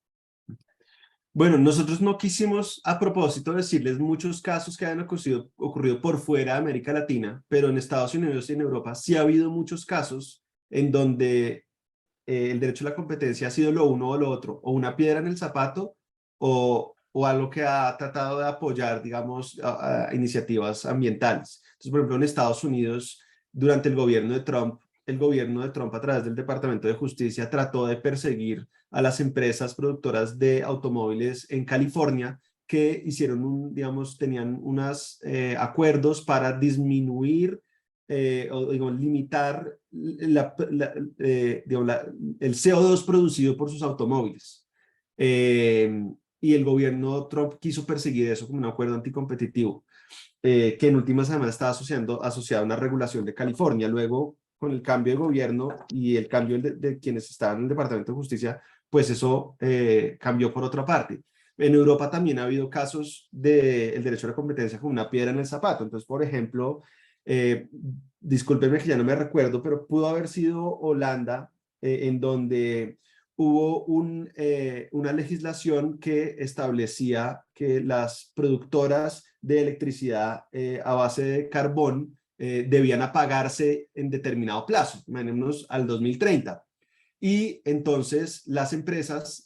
Bueno, nosotros no quisimos a propósito decirles muchos casos que hayan ocurrido por fuera de América Latina, pero en Estados Unidos y en Europa sí ha habido muchos casos en donde el derecho a la competencia ha sido lo uno o lo otro, o una piedra en el zapato o algo que ha tratado de apoyar, digamos, a iniciativas ambientales. Entonces, por ejemplo, en Estados Unidos, durante el gobierno de Trump a través del Departamento de Justicia trató de perseguir a las empresas productoras de automóviles en California que hicieron, digamos, tenían unos acuerdos para disminuir o digamos, limitar digamos, el CO2 producido por sus automóviles. Y el gobierno Trump quiso perseguir eso como un acuerdo anticompetitivo, que en últimas además estaba asociado a una regulación de California. Luego, con el cambio de gobierno y el cambio de quienes estaban en el Departamento de Justicia, pues eso cambió por otra parte. En Europa también ha habido casos del derecho a la competencia como una piedra en el zapato. Entonces, por ejemplo, discúlpenme que ya no me recuerdo, pero pudo haber sido Holanda, en donde hubo una legislación que establecía que las productoras de electricidad a base de carbón debían apagarse en determinado plazo, imaginémonos al 2030. Y entonces las empresas,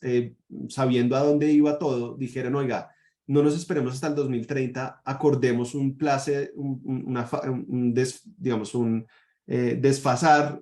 sabiendo a dónde iba todo, dijeron, oiga, no nos esperemos hasta el 2030, acordemos un plazo, digamos, desfasar,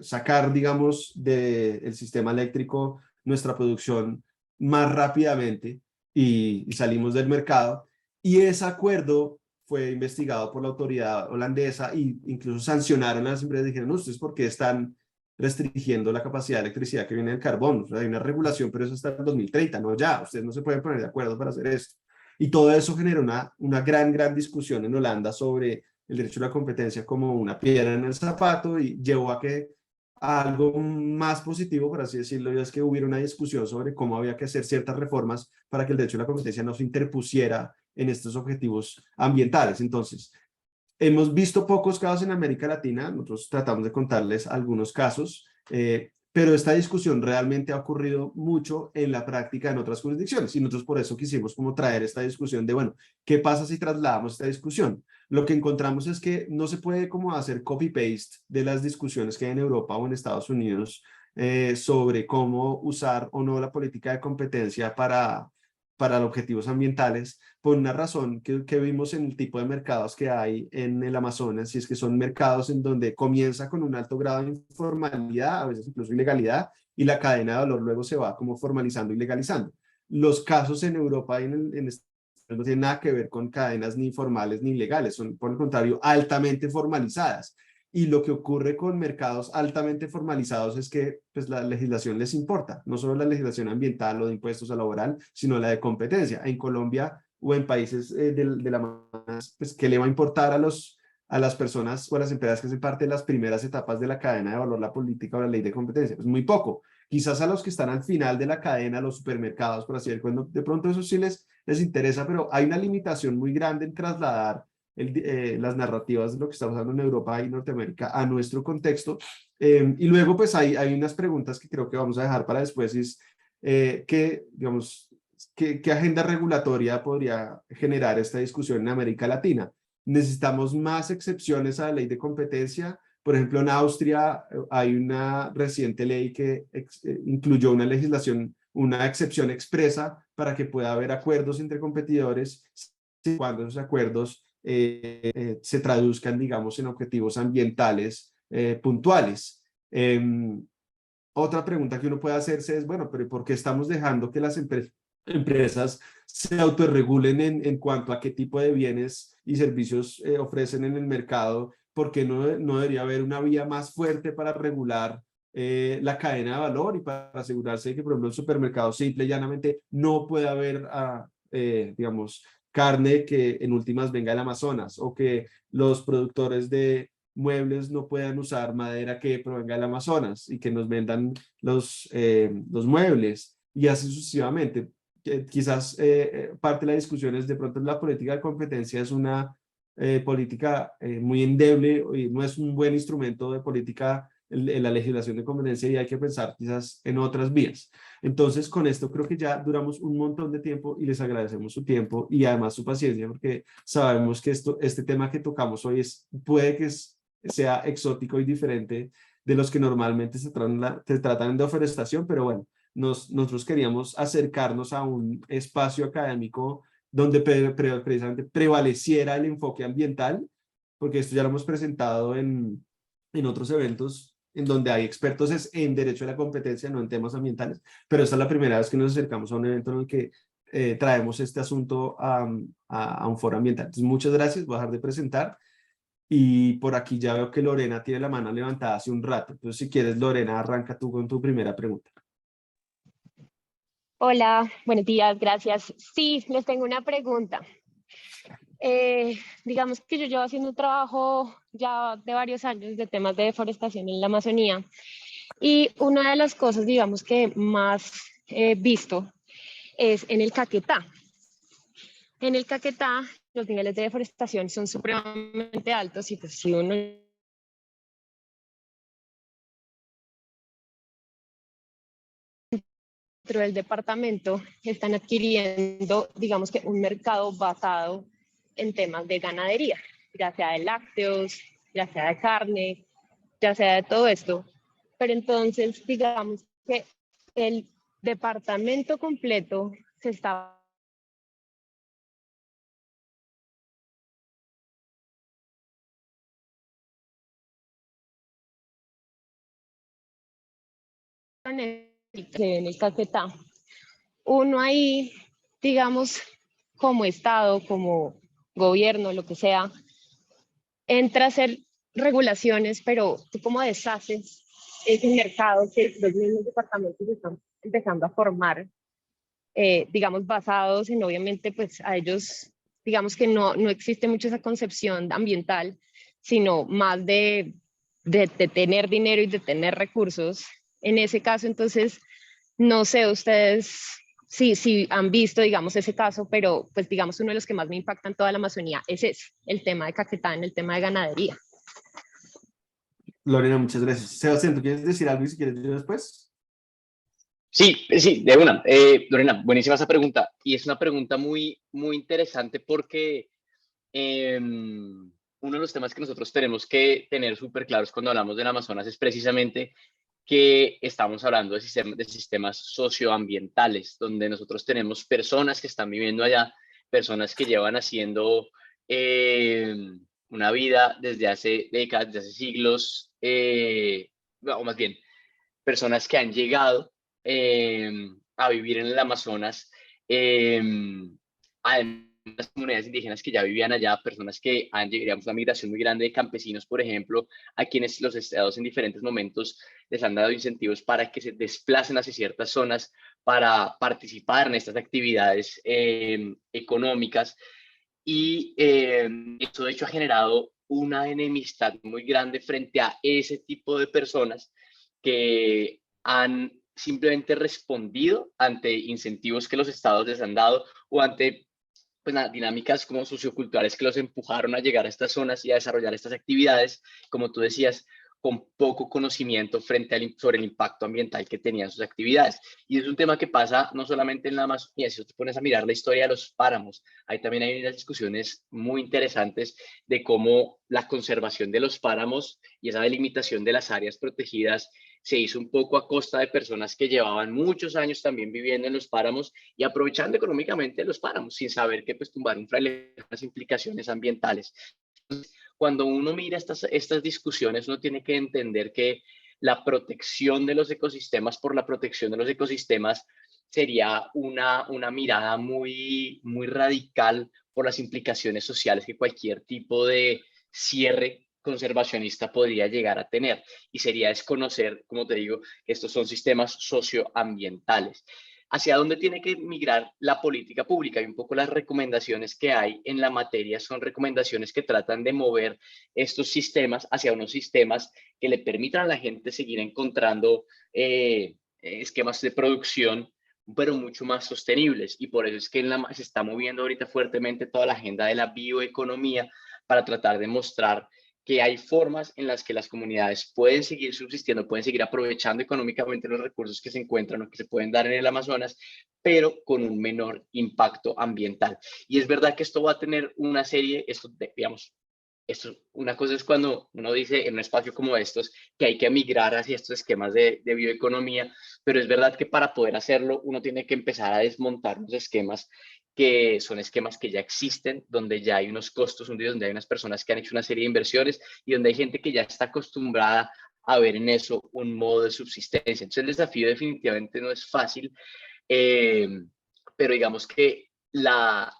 sacar, digamos, del sistema eléctrico nuestra producción más rápidamente y salimos del mercado. Y ese acuerdo fue investigado por la autoridad holandesa e incluso sancionaron a las empresas. Dijeron, ¿ustedes por qué están restringiendo la capacidad de electricidad que viene del carbón? O sea, hay una regulación, pero eso está en el 2030, no ya. Ustedes no se pueden poner de acuerdo para hacer esto. Y todo eso generó una gran discusión en Holanda sobre el derecho a la competencia como una piedra en el zapato y llevó a algo más positivo, por así decirlo, y es que hubiera una discusión sobre cómo había que hacer ciertas reformas para que el derecho a la competencia no se interpusiera en estos objetivos ambientales. Entonces, hemos visto pocos casos en América Latina, nosotros tratamos de contarles algunos casos, pero esta discusión realmente ha ocurrido mucho en la práctica en otras jurisdicciones y nosotros por eso quisimos como traer esta discusión de, bueno, ¿qué pasa si trasladamos esta discusión? Lo que encontramos es que no se puede como hacer copy-paste de las discusiones que hay en Europa o en Estados Unidos sobre cómo usar o no la política de competencia para objetivos ambientales, por una razón que vimos en el tipo de mercados que hay en el Amazonas, y es que son mercados en donde comienza con un alto grado de informalidad, a veces incluso ilegalidad, y la cadena de valor luego se va como formalizando y legalizando. Los casos en Europa y en no tienen nada que ver con cadenas ni formales ni legales, son por el contrario altamente formalizadas. Y lo que ocurre con mercados altamente formalizados es que pues, la legislación les importa, no solo la legislación ambiental o de impuestos a laboral, sino la de competencia. En Colombia o en países de la Amazonas, pues, ¿qué le va a importar a las personas o a las empresas que hacen parte de las primeras etapas de la cadena de valor, la política o la ley de competencia? Pues muy poco. Quizás a los que están al final de la cadena, los supermercados, por así decirlo, de pronto eso sí les interesa, pero hay una limitación muy grande en trasladar las narrativas de lo que está pasando en Europa y Norteamérica a nuestro contexto. Y luego pues hay unas preguntas que creo que vamos a dejar para después, y es digamos, ¿qué agenda regulatoria podría generar esta discusión en América Latina? ¿Necesitamos más excepciones a la ley de competencia? Por ejemplo, en Austria hay una reciente ley que incluyó una legislación, una excepción expresa para que pueda haber acuerdos entre competidores cuando esos acuerdos se traduzcan, digamos, en objetivos ambientales puntuales. Otra pregunta que uno puede hacerse es, bueno, pero ¿por qué estamos dejando que las empresas se autorregulen en cuanto a qué tipo de bienes y servicios ofrecen en el mercado? ¿Por qué no debería haber una vía más fuerte para regular la cadena de valor y para asegurarse de que, por ejemplo, el supermercado simple y llanamente no puede haber, digamos, carne que en últimas venga del Amazonas, o que los productores de muebles no puedan usar madera que provenga del Amazonas y que nos vendan los muebles, y así sucesivamente? quizás parte de la discusión es de pronto la política de competencia es una política muy endeble y no es un buen instrumento de política en la legislación de competencia y hay que pensar quizás en otras vías. Entonces, con esto creo que ya duramos un montón de tiempo y les agradecemos su tiempo y además su paciencia porque sabemos que este tema que tocamos hoy puede que sea exótico y diferente de los que normalmente se tratan de deforestación, pero bueno, nosotros queríamos acercarnos a un espacio académico donde precisamente prevaleciera el enfoque ambiental, porque esto ya lo hemos presentado en otros eventos en donde hay expertos en derecho a la competencia, no en temas ambientales, pero esta es la primera vez que nos acercamos a un evento en el que traemos este asunto a un foro ambiental. Entonces, muchas gracias, voy a dejar de presentar. Y por aquí ya veo que Lorena tiene la mano levantada hace un rato. Entonces, si quieres, Lorena, arranca tú con tu primera pregunta. Hola, buenos días, gracias. Sí, les tengo una pregunta. Digamos que yo llevo haciendo un trabajo ya de varios años de temas de deforestación en la Amazonía y una de las cosas, digamos, que más he visto es en el Caquetá. En el Caquetá los niveles de deforestación son supremamente altos y pues si uno dentro del departamento están adquiriendo, digamos que un mercado basado en temas de ganadería, ya sea de lácteos, ya sea de carne, ya sea de todo esto. Pero entonces, digamos que el departamento completo se está en el Caquetá. Uno ahí, digamos, como Estado, como gobierno, lo que sea, entra a hacer regulaciones, pero tú como deshaces ese mercado que los mismos departamentos están empezando a formar, digamos, basados en, obviamente, pues a ellos, digamos que no existe mucho esa concepción ambiental, sino más de tener dinero y de tener recursos. En ese caso, entonces, no sé ustedes si han visto, digamos, ese caso, pero pues digamos uno de los que más me impacta en toda la Amazonía es ese, el tema de Caquetá, en el tema de ganadería. Lorena, muchas gracias. Sebastián, ¿tú quieres decir algo y si quieres yo después? Sí, sí, de una. Lorena, buenísima esa pregunta. Y es una pregunta muy, muy interesante porque uno de los temas que nosotros tenemos que tener súper claros cuando hablamos del Amazonas es precisamente que estamos hablando de sistemas socioambientales, donde nosotros tenemos personas que están viviendo allá, personas que llevan haciendo una vida desde hace décadas, desde hace siglos, o más bien, personas que han llegado a vivir en el Amazonas, además las comunidades indígenas que ya vivían allá, personas que han llegado a una migración muy grande de campesinos, por ejemplo, a quienes los estados en diferentes momentos les han dado incentivos para que se desplacen hacia ciertas zonas para participar en estas actividades económicas. Y eso de hecho ha generado una enemistad muy grande frente a ese tipo de personas que han simplemente respondido ante incentivos que los estados les han dado o ante pues, dinámicas como socioculturales que los empujaron a llegar a estas zonas y a desarrollar estas actividades, como tú decías, con poco conocimiento sobre el impacto ambiental que tenían sus actividades. Y es un tema que pasa no solamente en la Amazonía, si tú te pones a mirar la historia de los páramos, ahí también hay unas discusiones muy interesantes de cómo la conservación de los páramos y esa delimitación de las áreas protegidas se hizo un poco a costa de personas que llevaban muchos años también viviendo en los páramos y aprovechando económicamente los páramos, sin saber que pues tumbar un fraile las implicaciones ambientales. Cuando uno mira estas discusiones, uno tiene que entender que la protección de los ecosistemas por la protección de los ecosistemas sería una mirada muy, muy radical por las implicaciones sociales que cualquier tipo de cierre conservacionista podría llegar a tener. Y sería desconocer, como te digo, que estos son sistemas socioambientales. ¿Hacia dónde tiene que migrar la política pública? Y un poco las recomendaciones que hay en la materia son recomendaciones que tratan de mover estos sistemas hacia unos sistemas que le permitan a la gente seguir encontrando esquemas de producción pero mucho más sostenibles. Y por eso es que se está moviendo ahorita fuertemente toda la agenda de la bioeconomía para tratar de mostrar que hay formas en las que las comunidades pueden seguir subsistiendo, pueden seguir aprovechando económicamente los recursos que se encuentran o que se pueden dar en el Amazonas, pero con un menor impacto ambiental. Y es verdad que esto va a tener una serie, digamos, una cosa es cuando uno dice en un espacio como estos que hay que migrar hacia estos esquemas de bioeconomía, pero es verdad que para poder hacerlo uno tiene que empezar a desmontar los esquemas que son esquemas que ya existen, donde ya hay unos costos hundidos, donde hay unas personas que han hecho una serie de inversiones y donde hay gente que ya está acostumbrada a ver en eso un modo de subsistencia. Entonces el desafío definitivamente no es fácil, pero digamos que la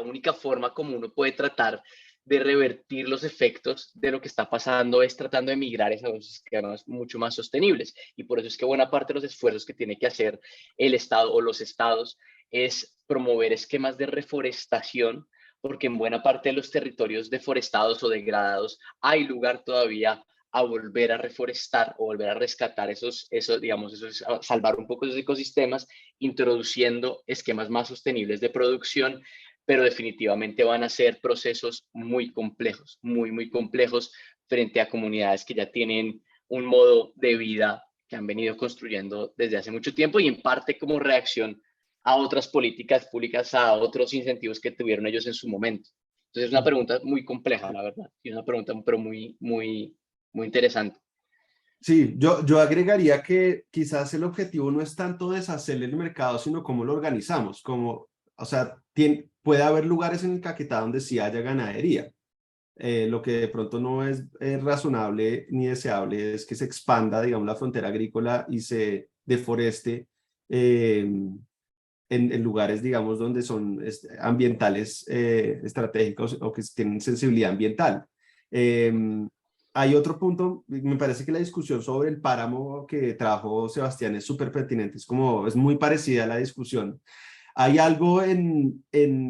única forma como uno puede tratar de revertir los efectos de lo que está pasando es tratando de migrar a esos esquemas mucho más sostenibles. Y por eso es que buena parte de los esfuerzos que tiene que hacer el Estado o los estados es promover esquemas de reforestación, porque en buena parte de los territorios deforestados o degradados hay lugar todavía a volver a reforestar o volver a rescatar salvar un poco esos ecosistemas, introduciendo esquemas más sostenibles de producción, pero definitivamente van a ser procesos muy complejos, muy complejos frente a comunidades que ya tienen un modo de vida que han venido construyendo desde hace mucho tiempo y en parte como reacción a otras políticas públicas, a otros incentivos que tuvieron ellos en su momento. Entonces es una pregunta muy compleja, la verdad, y una pregunta pero muy interesante. Sí, yo agregaría que quizás el objetivo no es tanto deshacer el mercado, sino cómo lo organizamos, o sea, puede haber lugares en el Caquetá donde sí haya ganadería. Lo que de pronto no es razonable ni deseable es que se expanda, digamos, la frontera agrícola y se deforeste en lugares, digamos, donde son ambientales estratégicos o que tienen sensibilidad ambiental. Hay otro punto, me parece que la discusión sobre el páramo que trajo Sebastián es súper pertinente, es muy parecida a la discusión. Hay algo en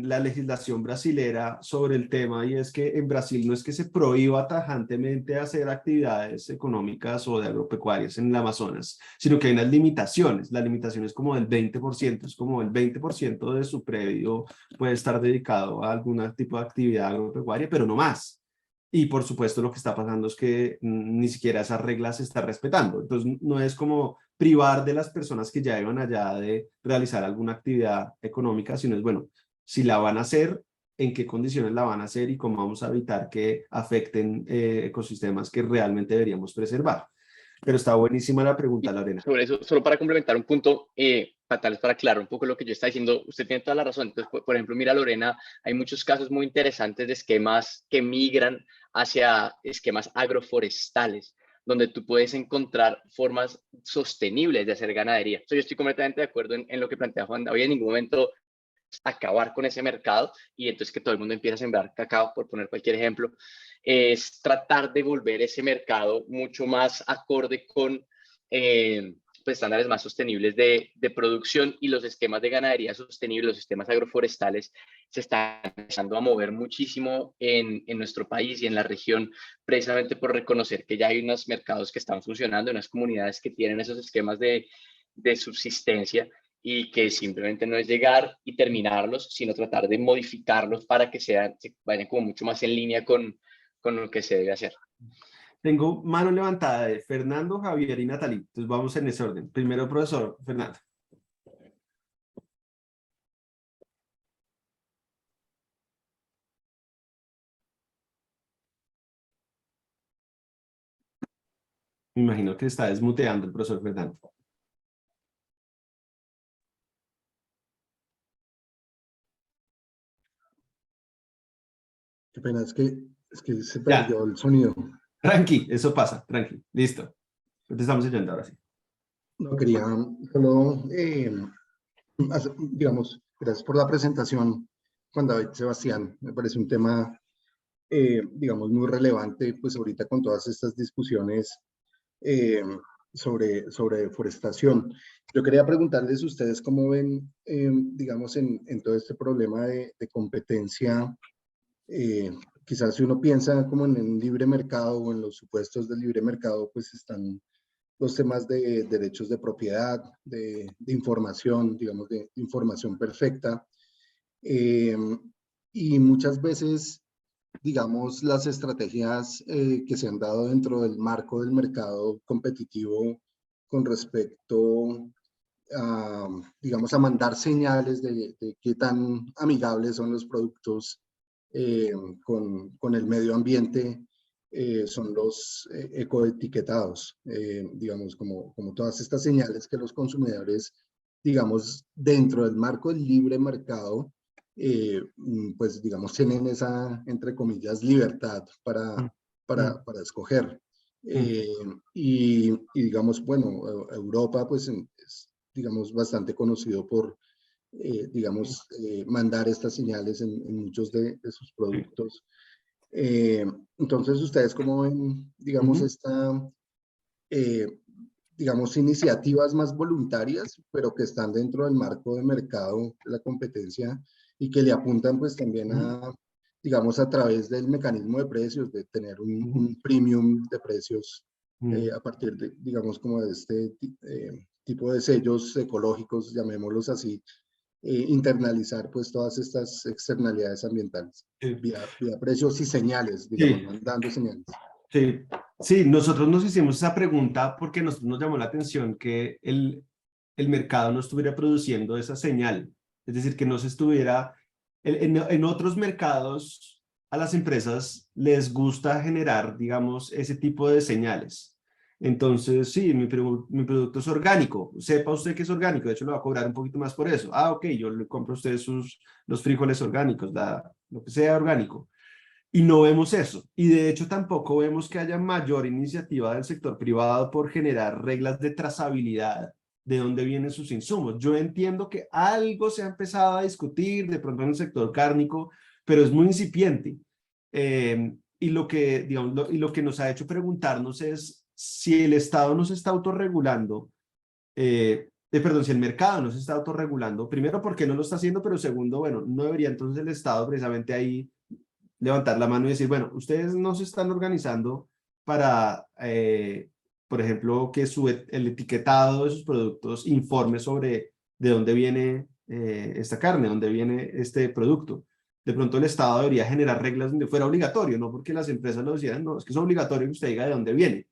la legislación brasilera sobre el tema y es que en Brasil no es que se prohíba tajantemente hacer actividades económicas o de agropecuarias en el Amazonas, sino que hay unas limitaciones. La limitación es como del 20%, es como el 20% de su predio puede estar dedicado a algún tipo de actividad agropecuaria, pero no más. Y por supuesto lo que está pasando es que ni siquiera esas reglas se están respetando. Entonces no es como privar de las personas que ya iban allá de realizar alguna actividad económica, sino es, bueno, si la van a hacer, en qué condiciones la van a hacer y cómo vamos a evitar que afecten ecosistemas que realmente deberíamos preservar. Pero está buenísima la pregunta, Lorena. Sobre eso, solo para complementar un punto, tal vez para aclarar un poco lo que yo estaba diciendo, usted tiene toda la razón. Entonces, por ejemplo, mira, Lorena, hay muchos casos muy interesantes de esquemas que migran hacia esquemas agroforestales, donde tú puedes encontrar formas sostenibles de hacer ganadería. Yo estoy completamente de acuerdo en lo que plantea Juan David. En ningún momento acabar con ese mercado y entonces que todo el mundo empiece a sembrar cacao, por poner cualquier ejemplo, es tratar de volver ese mercado mucho más acorde con pues, estándares más sostenibles de producción, y los esquemas de ganadería sostenible, los sistemas agroforestales se están empezando a mover muchísimo en nuestro país y en la región, precisamente por reconocer que ya hay unos mercados que están funcionando, unas comunidades que tienen esos esquemas de subsistencia, y que simplemente no es llegar y terminarlos, sino tratar de modificarlos para que se vayan como mucho más en línea con lo que se debe hacer. Tengo mano levantada de Fernando, Javier y Natalie. Entonces vamos en ese orden. Primero, profesor Fernando. Me imagino que está desmuteando el profesor Fernando. Qué pena, es que se perdió el sonido. Tranqui, eso pasa, tranqui. Listo. Te estamos oyendo ahora sí. No quería solo, digamos, gracias por la presentación, Juan David, Sebastián. Me parece un tema, digamos, muy relevante, pues ahorita con todas estas discusiones sobre deforestación. Yo quería preguntarles a ustedes cómo ven, digamos, en todo este problema de competencia. Quizás si uno piensa como en el libre mercado o en los supuestos del libre mercado, pues están los temas de derechos de propiedad, de información, digamos, de información perfecta. Y muchas veces, digamos, las estrategias que se han dado dentro del marco del mercado competitivo con respecto a, digamos, a mandar señales de qué tan amigables son los productos con el medio ambiente, son los ecoetiquetados, digamos, como todas estas señales que los consumidores, digamos, dentro del marco del libre mercado, pues, digamos, tienen esa, entre comillas, libertad para escoger. Y digamos, bueno, Europa, pues, es, digamos, bastante conocido por, digamos, mandar estas señales en muchos de sus productos. Entonces, ¿ustedes cómo ven, digamos, eh, digamos, iniciativas más voluntarias, pero que están dentro del marco de mercado, de la competencia, y que le apuntan pues también a, digamos, a través del mecanismo de precios, de tener un premium de precios a partir de, digamos, como de este tipo de sellos ecológicos, llamémoslos así, internalizar pues todas estas externalidades ambientales, vía precios y señales, digamos, Sí. dando señales? Sí, sí, nosotros nos hicimos esa pregunta porque nos llamó la atención que el mercado no estuviera produciendo esa señal. Es decir, que no se estuviera... En otros mercados, a las empresas les gusta generar, digamos, ese tipo de señales. Entonces, sí, mi producto es orgánico. Sepa usted que es orgánico. De hecho, le va a cobrar un poquito más por eso. Ah, ok, yo le compro a usted los frijoles orgánicos, lo que sea orgánico. Y no vemos eso. Y de hecho tampoco vemos que haya mayor iniciativa del sector privado por generar reglas de trazabilidad de dónde vienen sus insumos. Yo entiendo que algo se ha empezado a discutir de pronto en el sector cárnico, pero es muy incipiente. Y lo que, digamos, y lo que nos ha hecho preguntarnos es si el Estado nos está autorregulando, perdón, si el mercado no se está autorregulando, primero, ¿por qué no lo está haciendo? Pero segundo, bueno, no debería entonces el Estado precisamente ahí levantar la mano y decir, bueno, ustedes no se están organizando para, por ejemplo, que el etiquetado de sus productos informe sobre de dónde viene esta carne, dónde viene este producto. De pronto el Estado debería generar reglas donde fuera obligatorio, no porque las empresas lo decían, no, es que es obligatorio que usted diga de dónde viene.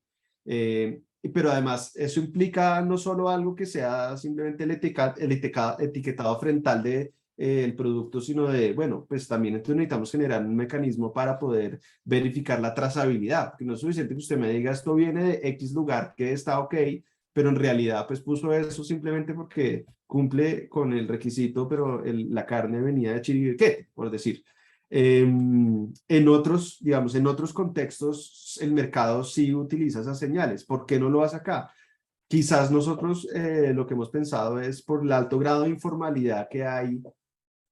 Pero además eso implica no solo algo que sea simplemente el etiquetado frontal de el producto, sino de, bueno, pues también entonces necesitamos generar un mecanismo para poder verificar la trazabilidad, porque no es suficiente que usted me diga esto viene de X lugar que está ok, pero en realidad pues puso eso simplemente porque cumple con el requisito, pero la carne venía de Chiribiquete, por decir. En otros, digamos, en otros contextos el mercado sí utiliza esas señales. ¿Por qué no lo hace acá? Quizás nosotros lo que hemos pensado es por el alto grado de informalidad que hay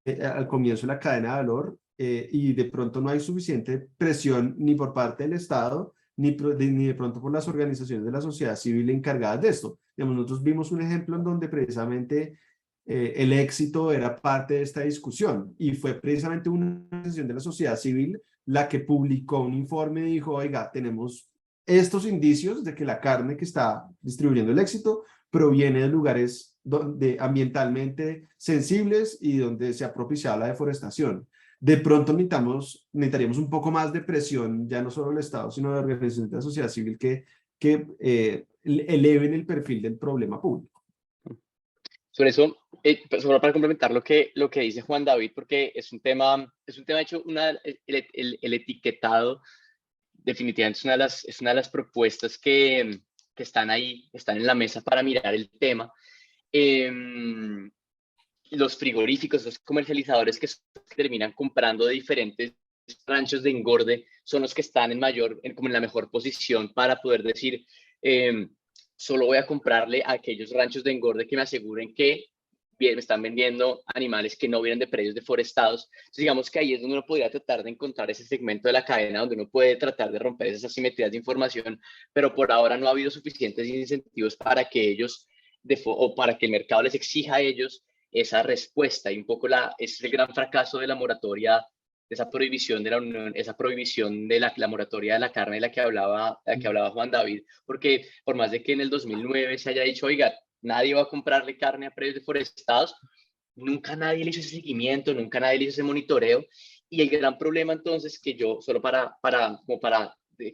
al comienzo de la cadena de valor y de pronto no hay suficiente presión ni por parte del Estado ni de pronto por las organizaciones de la sociedad civil encargadas de esto. Digamos, nosotros vimos un ejemplo en donde precisamente el éxito era parte de esta discusión y fue precisamente una organización de la sociedad civil la que publicó un informe y dijo, oiga, tenemos estos indicios de que la carne que está distribuyendo el éxito proviene de lugares donde, ambientalmente sensibles y donde se ha propiciado la deforestación. De pronto necesitaríamos un poco más de presión, ya no solo del Estado, sino de organizaciones de la sociedad civil que eleven el perfil del problema público. Sobre eso, solo para complementar lo que dice Juan David, porque es un tema de hecho, el etiquetado definitivamente es una de las propuestas que están ahí, están en la mesa para mirar el tema. Los frigoríficos, los comercializadores que terminan comprando de diferentes ranchos de engorde son los que están como en la mejor posición para poder decir, solo voy a comprarle a aquellos ranchos de engorde que me aseguren que me están vendiendo animales que no vienen de predios deforestados. Entonces, digamos que ahí es donde uno podría tratar de encontrar ese segmento de la cadena donde uno puede tratar de romper esas asimetrías de información, pero por ahora no ha habido suficientes incentivos para que ellos, o para que el mercado les exija a ellos esa respuesta. Y un poco es el gran fracaso de la moratoria esa prohibición de la Unión, esa prohibición de la moratoria de la carne de la que hablaba Juan David, porque por más de que en el 2009 se haya dicho, oiga, nadie va a comprarle carne a precios deforestados, nunca nadie le hizo ese seguimiento, nunca nadie le hizo ese monitoreo, y el gran problema entonces que yo, solo para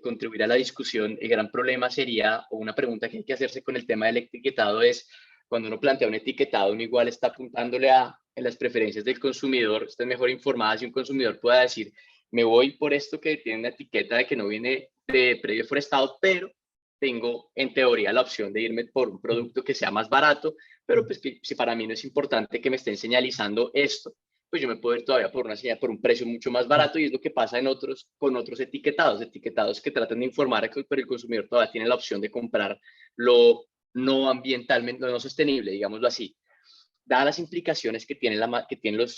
contribuir a la discusión, el gran problema sería, o una pregunta que hay que hacerse con el tema del etiquetado es, cuando uno plantea un etiquetado, uno igual está apuntándole en las preferencias del consumidor, está mejor informada si un consumidor pueda decir, me voy por esto que tiene una etiqueta de que no viene de predio deforestado, pero tengo en teoría la opción de irme por un producto que sea más barato, pero pues que si para mí no es importante que me estén señalizando esto, pues yo me puedo ir todavía por una señal, por un precio mucho más barato, y es lo que pasa con otros etiquetados que tratan de informar, pero el consumidor todavía tiene la opción de comprar lo no ambientalmente, lo no sostenible, digámoslo así. Dadas las implicaciones que tiene,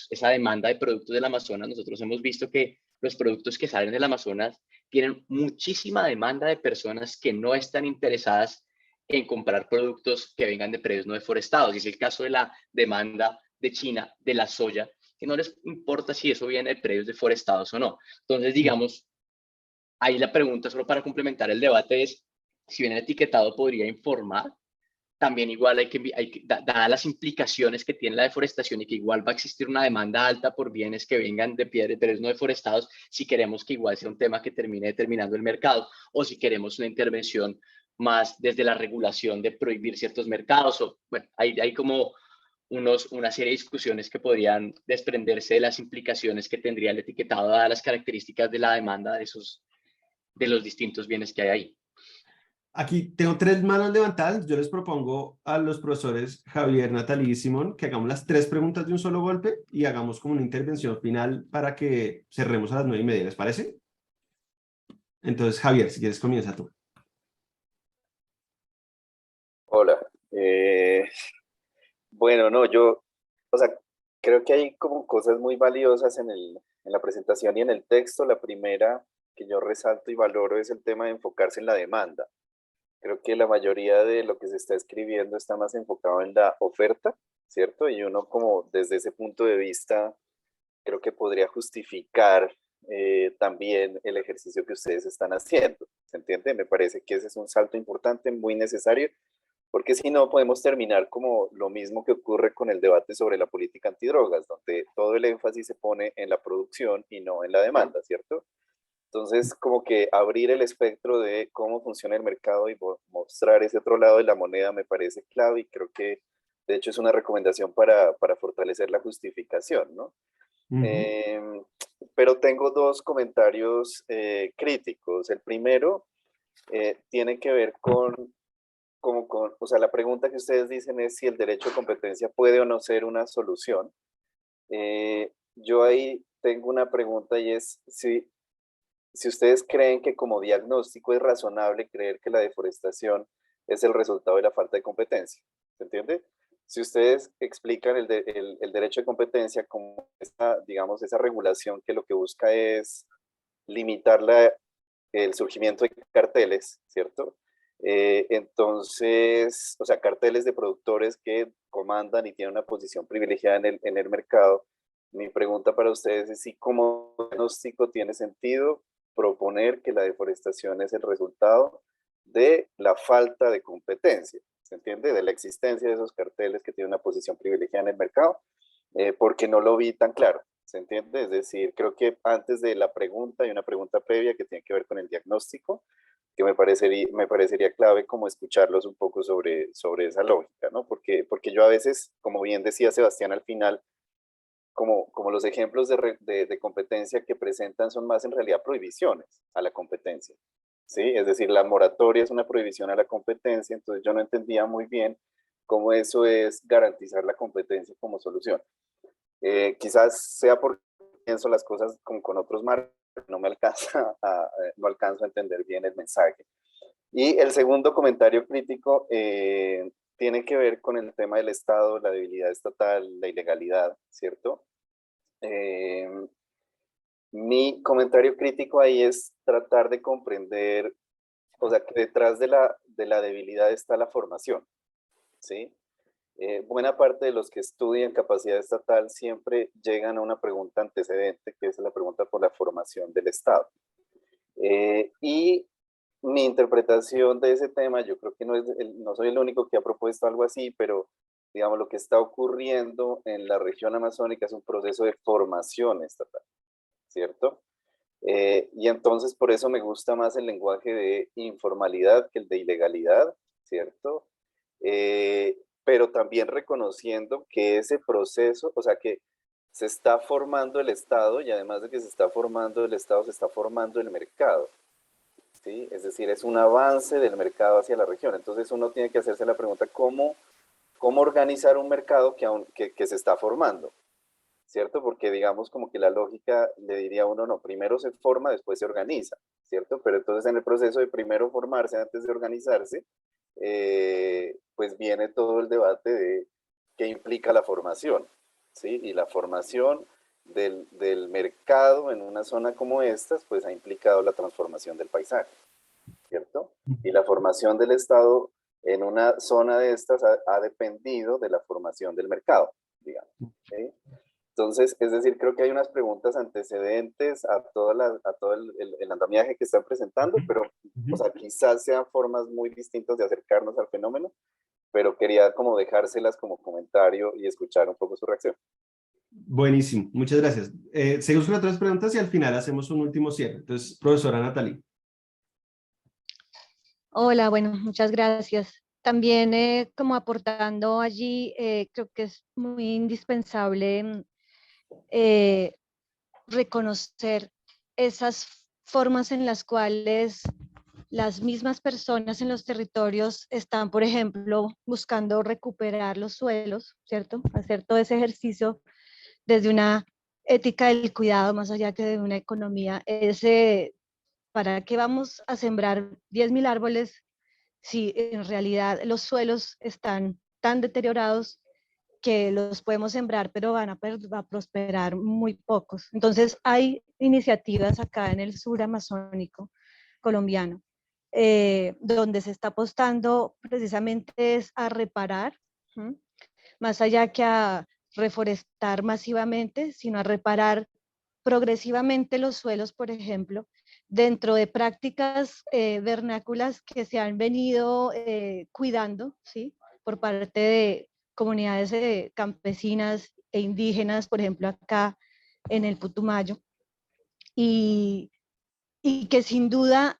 esa demanda de productos del Amazonas, nosotros hemos visto que los productos que salen del Amazonas tienen muchísima demanda de personas que no están interesadas en comprar productos que vengan de predios no deforestados. Y es el caso de la demanda de China, de la soya, que no les importa si eso viene de predios deforestados o no. Entonces, digamos, ahí la pregunta, solo para complementar el debate, es si bien el etiquetado podría informar, también igual dadas las implicaciones que tiene la deforestación y que igual va a existir una demanda alta por bienes que vengan de predios no deforestados, si queremos que igual sea un tema que termine determinando el mercado, o si queremos una intervención más desde la regulación de prohibir ciertos mercados, o bueno, hay como una serie de discusiones que podrían desprenderse de las implicaciones que tendría el etiquetado dadas las características de la demanda de los distintos bienes que hay ahí. Aquí tengo 3 manos levantadas. Yo les propongo a los profesores Javier, Natalie y Simón que hagamos las 3 preguntas de un solo golpe y hagamos como una intervención final para que cerremos a las 9:30. ¿Les parece? Entonces, Javier, si quieres, comienza tú. Hola. Bueno, no, o sea, creo que hay como cosas muy valiosas en la presentación y en el texto. La primera que yo resalto y valoro es el tema de enfocarse en la demanda. Creo que la mayoría de lo que se está escribiendo está más enfocado en la oferta, ¿cierto? Y uno como desde ese punto de vista creo que podría justificar también el ejercicio que ustedes están haciendo, ¿se entiende? Me parece que ese es un salto importante, muy necesario, porque si no podemos terminar como lo mismo que ocurre con el debate sobre la política antidrogas, donde todo el énfasis se pone en la producción y no en la demanda, ¿cierto? Entonces, como que abrir el espectro de cómo funciona el mercado y mostrar ese otro lado de la moneda me parece clave, y creo que de hecho es una recomendación para fortalecer la justificación, ¿no? Pero tengo 2 comentarios críticos. El primero tiene que ver o sea, la pregunta que ustedes dicen es si el derecho de competencia puede o no ser una solución. Yo ahí tengo una pregunta, y es si ustedes creen que como diagnóstico es razonable creer que la deforestación es el resultado de la falta de competencia. ¿Se entiende? Si ustedes explican el derecho de competencia como digamos, esa regulación que lo que busca es limitar el surgimiento de carteles, ¿cierto? Entonces, o sea, carteles de productores que comandan y tienen una posición privilegiada en el mercado. Mi pregunta para ustedes es si como diagnóstico tiene sentido proponer que la deforestación es el resultado de la falta de competencia, ¿se entiende? De la existencia de esos carteles que tienen una posición privilegiada en el mercado, porque no lo vi tan claro, ¿se entiende? Es decir, creo que antes de la pregunta hay una pregunta previa que tiene que ver con el diagnóstico, que me parecería clave como escucharlos un poco sobre esa lógica, ¿no? Porque yo a veces, como bien decía Sebastián al final, como los ejemplos de competencia que presentan son más en realidad prohibiciones a la competencia, ¿sí? Es decir, la moratoria es una prohibición a la competencia, entonces yo no entendía muy bien cómo eso es garantizar la competencia como solución. Quizás sea porque pienso las cosas como con otros marcos, no alcanzo a entender bien el mensaje. Y el segundo comentario crítico tiene que ver con el tema del Estado, la debilidad estatal, la ilegalidad, ¿cierto? Mi comentario crítico ahí es tratar de comprender, o sea, que detrás de la debilidad está la formación, ¿sí? buena parte de los que estudian capacidad estatal siempre llegan a una pregunta antecedente, que es la pregunta por la formación del Estado. Y mi interpretación de ese tema, yo creo que no soy el único que ha propuesto algo así, pero digamos lo que está ocurriendo en la región amazónica es un proceso de formación estatal, ¿cierto? Y entonces por eso me gusta más el lenguaje de informalidad que el de ilegalidad, ¿cierto? Pero también reconociendo que ese proceso, o sea que se está formando el Estado y además de que se está formando el Estado, se está formando el mercado, ¿sí? Es decir, es un avance del mercado hacia la región. Entonces uno tiene que hacerse la pregunta, ¿cómo organizar un mercado que se está formando? ¿Cierto? Porque digamos como que la lógica le diría a uno, no, primero se forma, después se organiza, ¿cierto? Pero entonces en el proceso de primero formarse antes de organizarse, pues viene todo el debate de qué implica la formación, ¿sí? Y la formación del mercado en una zona como estas, pues ha implicado la transformación del paisaje, ¿cierto? Y la formación del Estado en una zona de estas ha dependido de la formación del mercado, digamos, ¿sí? Entonces, es decir, creo que hay unas preguntas antecedentes a todo el andamiaje que están presentando, pero, o sea, quizás sean formas muy distintas de acercarnos al fenómeno, pero quería como dejárselas como comentario y escuchar un poco su reacción. Buenísimo, muchas gracias. Seguimos con otras preguntas y al final hacemos un último cierre. Entonces, profesora Natalie. Hola, bueno, muchas gracias. También como aportando allí, creo que es muy indispensable reconocer esas formas en las cuales las mismas personas en los territorios están, por ejemplo, buscando recuperar los suelos, ¿cierto? Hacer todo ese ejercicio desde una ética del cuidado, más allá que de una economía. ¿Para qué vamos a sembrar 10.000 árboles si en realidad los suelos están tan deteriorados que los podemos sembrar, pero van a prosperar muy pocos? Entonces hay iniciativas acá en el sur amazónico colombiano, donde se está apostando precisamente es a reparar, ¿sí? Más allá que a reforestar masivamente, sino a reparar progresivamente los suelos, por ejemplo, dentro de prácticas vernáculas que se han venido cuidando, ¿sí? Por parte de comunidades campesinas e indígenas, por ejemplo, acá en el Putumayo, y que sin duda,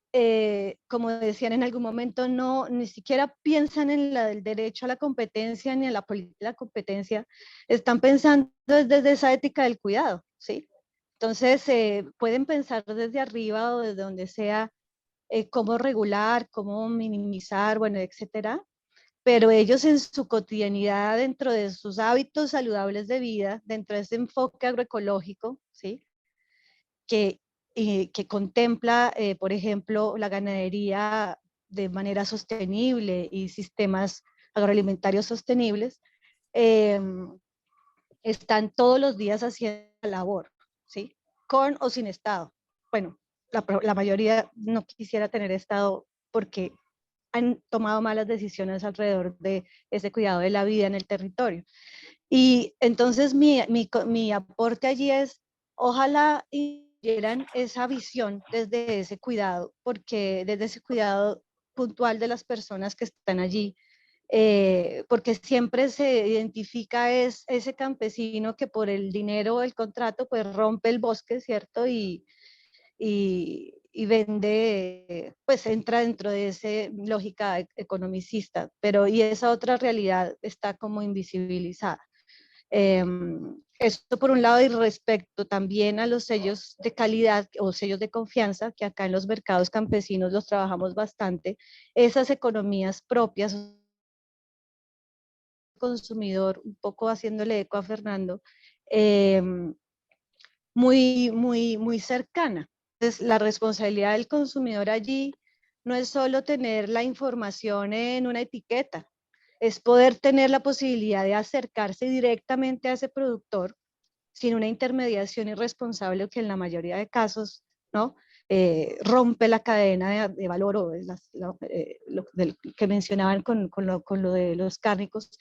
como decían en algún momento, ni siquiera piensan en el derecho a la competencia ni en la política de la competencia, están pensando desde esa ética del cuidado, ¿sí? Entonces, pueden pensar desde arriba o desde donde sea cómo regular, cómo minimizar, bueno, etcétera, pero ellos en su cotidianidad, dentro de sus hábitos saludables de vida, dentro de ese enfoque agroecológico, ¿sí? Que contempla, por ejemplo, la ganadería de manera sostenible y sistemas agroalimentarios sostenibles, están todos los días haciendo la labor, ¿sí? Con o sin Estado. Bueno, la mayoría no quisiera tener Estado porque han tomado malas decisiones alrededor de ese cuidado de la vida en el territorio. Y entonces mi aporte allí es, ojalá tuvieran esa visión desde ese cuidado, porque desde ese cuidado puntual de las personas que están allí, porque siempre se identifica ese campesino que por el dinero o el contrato pues rompe el bosque, ¿cierto? Y vende, pues entra dentro de esa lógica economicista, pero y esa otra realidad está como invisibilizada. Esto por un lado, y respecto también a los sellos de calidad o sellos de confianza, que acá en los mercados campesinos los trabajamos bastante, esas economías propias, consumidor, un poco haciéndole eco a Fernando, muy cercana. Entonces, la responsabilidad del consumidor allí no es solo tener la información en una etiqueta, es poder tener la posibilidad de acercarse directamente a ese productor sin una intermediación irresponsable que en la mayoría de casos, ¿no? Rompe la cadena de valor o lo que mencionaban con lo de los cárnicos.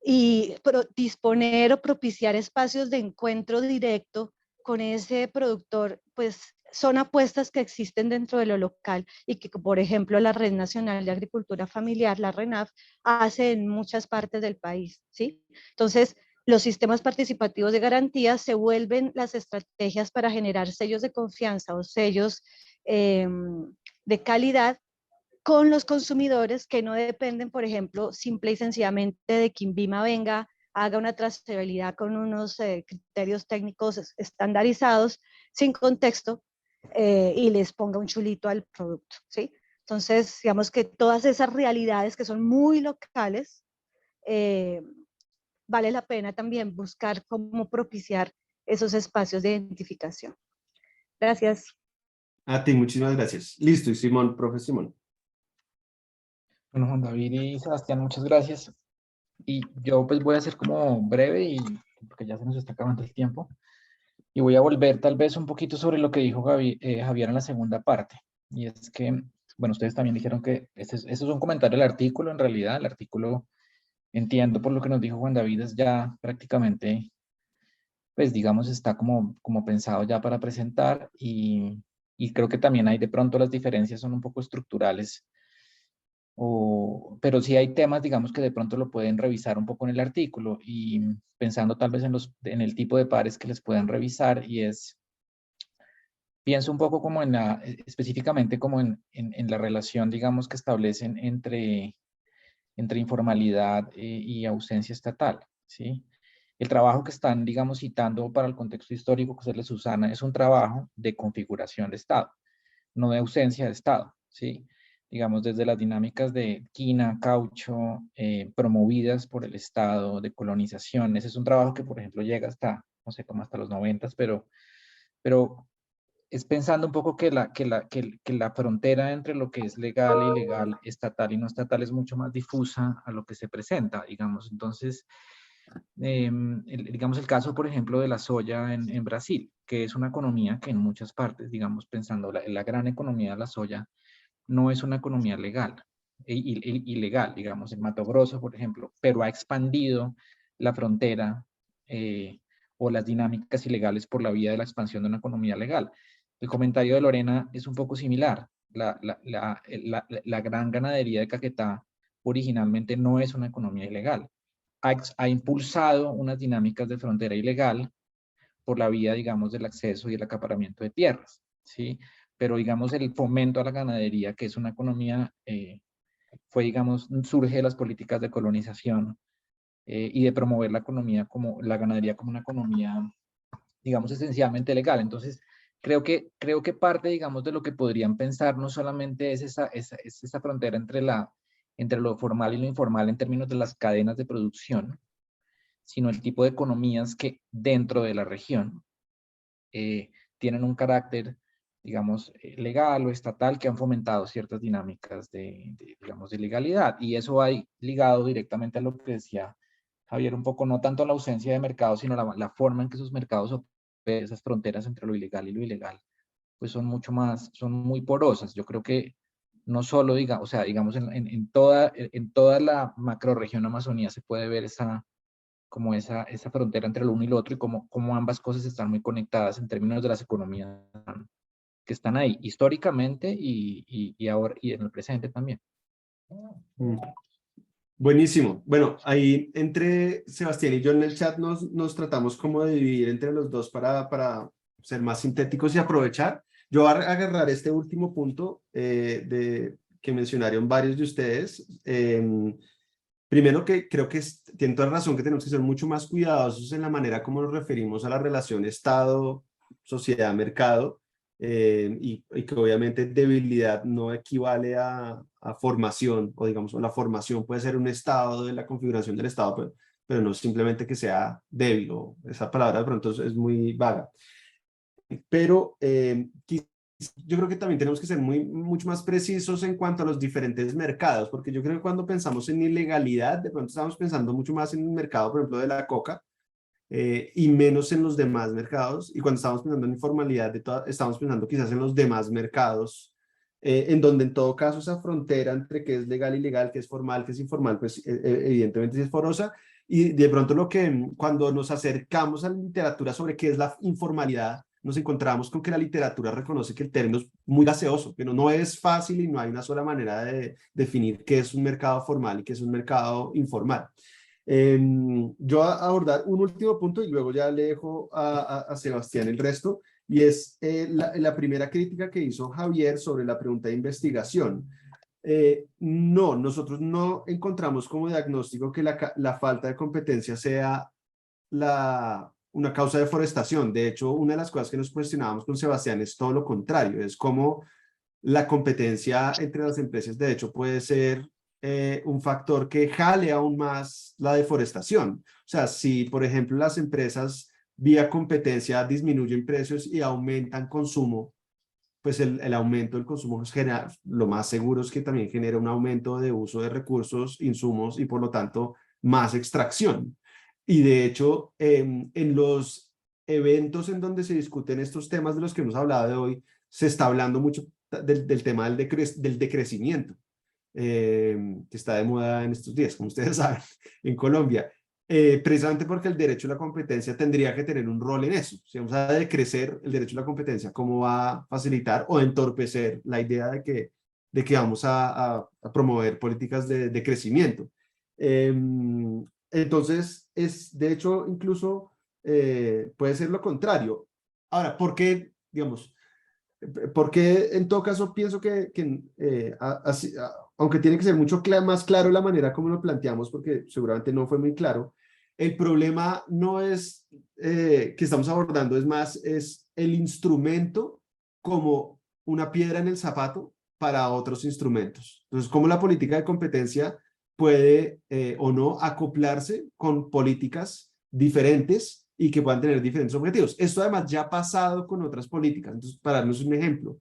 y disponer o propiciar espacios de encuentro directo con ese productor, pues son apuestas que existen dentro de lo local y que, por ejemplo, la Red Nacional de Agricultura Familiar, la RENAF, hace en muchas partes del país, ¿sí? Entonces, los sistemas participativos de garantías se vuelven las estrategias para generar sellos de confianza o sellos de calidad con los consumidores que no dependen, por ejemplo, simple y sencillamente de que INVIMA venga, haga una trazabilidad con unos criterios técnicos estandarizados, sin contexto, y les ponga un chulito al producto, ¿sí? Entonces, digamos que todas esas realidades que son muy locales, vale la pena también buscar cómo propiciar esos espacios de identificación. Gracias. A ti, muchísimas gracias. Listo, y Simón, profe Simón. Bueno, Juan David y Sebastián, muchas gracias. Y yo pues voy a ser como breve y porque ya se nos está acabando el tiempo. Y voy a volver tal vez un poquito sobre lo que dijo Javier en la segunda parte. Y es que, bueno, ustedes también dijeron que ese es un comentario del artículo, en realidad. El artículo, entiendo por lo que nos dijo Juan David, es ya prácticamente, pues digamos, está como pensado ya para presentar. Y creo que también hay de pronto las diferencias son un poco estructurales. Pero sí hay temas, digamos, que de pronto lo pueden revisar un poco en el artículo y pensando tal vez en el tipo de pares que les pueden revisar y pienso un poco como específicamente como en la relación, digamos, que establecen entre informalidad y ausencia estatal, ¿sí? El trabajo que están, digamos, citando para el contexto histórico que se les usana es un trabajo de configuración de Estado, no de ausencia de Estado, ¿sí? Digamos, desde las dinámicas de quina, caucho, promovidas por el Estado, de colonización. Ese es un trabajo que, por ejemplo, llega hasta, no sé, como hasta los 90, pero es pensando un poco que la frontera entre lo que es legal e ilegal, estatal y no estatal, es mucho más difusa a lo que se presenta, digamos. Entonces, digamos el caso, por ejemplo, de la soya en Brasil, que es una economía que en muchas partes, digamos, pensando la gran economía de la soya, no es una economía legal, ilegal, digamos, en Mato Grosso, por ejemplo, pero ha expandido la frontera o las dinámicas ilegales por la vía de la expansión de una economía legal. El comentario de Lorena es un poco similar. La gran ganadería de Caquetá originalmente no es una economía ilegal. Ha impulsado unas dinámicas de frontera ilegal por la vía, digamos, del acceso y el acaparamiento de tierras, ¿sí? Pero, digamos, el fomento a la ganadería, que es una economía, fue, digamos, surge de las políticas de colonización y de promover la economía la ganadería como una economía, digamos, esencialmente legal. Entonces, creo que parte, digamos, de lo que podrían pensar no solamente es esa frontera entre lo formal y lo informal en términos de las cadenas de producción, sino el tipo de economías que dentro de la región tienen un carácter, digamos, legal o estatal que han fomentado ciertas dinámicas digamos, de legalidad. Y eso va ligado directamente a lo que decía Javier, un poco, no tanto a la ausencia de mercado, sino la forma en que esos mercados operan, esas fronteras entre lo ilegal y lo ilegal, pues son muy porosas. Yo creo que no solo, o sea, digamos, en toda la macrorregión Amazonía se puede ver esa frontera entre lo uno y lo otro y cómo ambas cosas están muy conectadas en términos de las economías que están ahí históricamente y ahora y en el presente también. Buenísimo. Bueno, ahí entre Sebastián y yo en el chat nos tratamos como de dividir entre los dos para ser más sintéticos y aprovechar. Yo voy a agarrar este último punto que mencionaron varios de ustedes. Primero que creo que tienen toda razón que tenemos que ser mucho más cuidadosos en la manera como nos referimos a la relación Estado, sociedad, mercado, y que obviamente debilidad no equivale a formación, o digamos, la formación puede ser un estado de la configuración del Estado, pero no simplemente que sea débil, o esa palabra de pronto es muy vaga. Pero yo creo que también tenemos que ser mucho más precisos en cuanto a los diferentes mercados, porque yo creo que cuando pensamos en ilegalidad, de pronto estamos pensando mucho más en el mercado, por ejemplo, de la coca, y menos en los demás mercados, y cuando estamos pensando en informalidad, estamos pensando quizás en los demás mercados, en donde en todo caso esa frontera entre qué es legal y ilegal, qué es formal, qué es informal, pues evidentemente sí es porosa, Y de pronto cuando nos acercamos a la literatura sobre qué es la informalidad, nos encontramos con que la literatura reconoce que el término es muy gaseoso, que no es fácil y no hay una sola manera de definir qué es un mercado formal y qué es un mercado informal. Yo voy a abordar un último punto y luego ya le dejo a Sebastián el resto, y es la primera crítica que hizo Javier sobre la pregunta de investigación. No, nosotros no encontramos como diagnóstico que la falta de competencia sea una causa de deforestación. De hecho, una de las cosas que nos cuestionábamos con Sebastián es todo lo contrario, es cómo la competencia entre las empresas, de hecho, puede ser un factor que jale aún más la deforestación. O sea, si, por ejemplo, las empresas vía competencia disminuyen precios y aumentan consumo, pues el aumento del consumo genera, lo más seguro es que también genera un aumento de uso de recursos, insumos y por lo tanto más extracción. Y de hecho, en los eventos en donde se discuten estos temas de los que hemos hablado de hoy, se está hablando mucho del tema del decrecimiento, que está de moda en estos días, como ustedes saben, en Colombia. Precisamente porque el derecho a la competencia tendría que tener un rol en eso. Si vamos a decrecer el derecho a la competencia, ¿cómo va a facilitar o entorpecer la idea de que vamos a promover políticas de crecimiento? Entonces, de hecho, incluso puede ser lo contrario. Ahora, ¿por qué, digamos, porque en todo caso pienso que aunque tiene que ser mucho más claro la manera como lo planteamos, porque seguramente no fue muy claro, el problema no es que estamos abordando, es el instrumento como una piedra en el zapato para otros instrumentos. Entonces, cómo la política de competencia puede o no acoplarse con políticas diferentes y que puedan tener diferentes objetivos. Esto además ya ha pasado con otras políticas. Entonces, para darnos un ejemplo,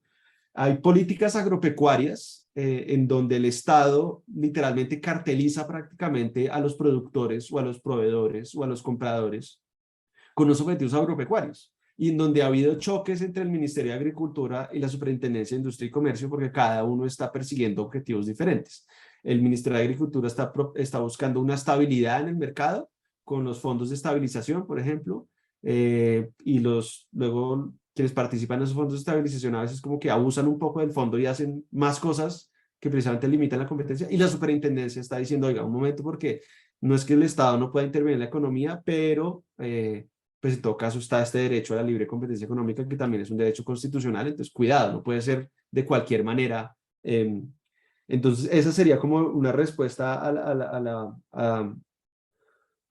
hay políticas agropecuarias en donde el Estado literalmente carteliza prácticamente a los productores o a los proveedores o a los compradores con los objetivos agropecuarios, y en donde ha habido choques entre el Ministerio de Agricultura y la Superintendencia de Industria y Comercio porque cada uno está persiguiendo objetivos diferentes. El Ministerio de Agricultura está buscando una estabilidad en el mercado con los fondos de estabilización, por ejemplo, y luego quienes participan en esos fondos de estabilización a veces como que abusan un poco del fondo y hacen más cosas que precisamente limitan la competencia, y la superintendencia está diciendo, oiga, un momento, porque no es que el Estado no pueda intervenir en la economía, pero pues en todo caso está este derecho a la libre competencia económica, que también es un derecho constitucional, entonces cuidado, no puede ser de cualquier manera. Entonces esa sería como una respuesta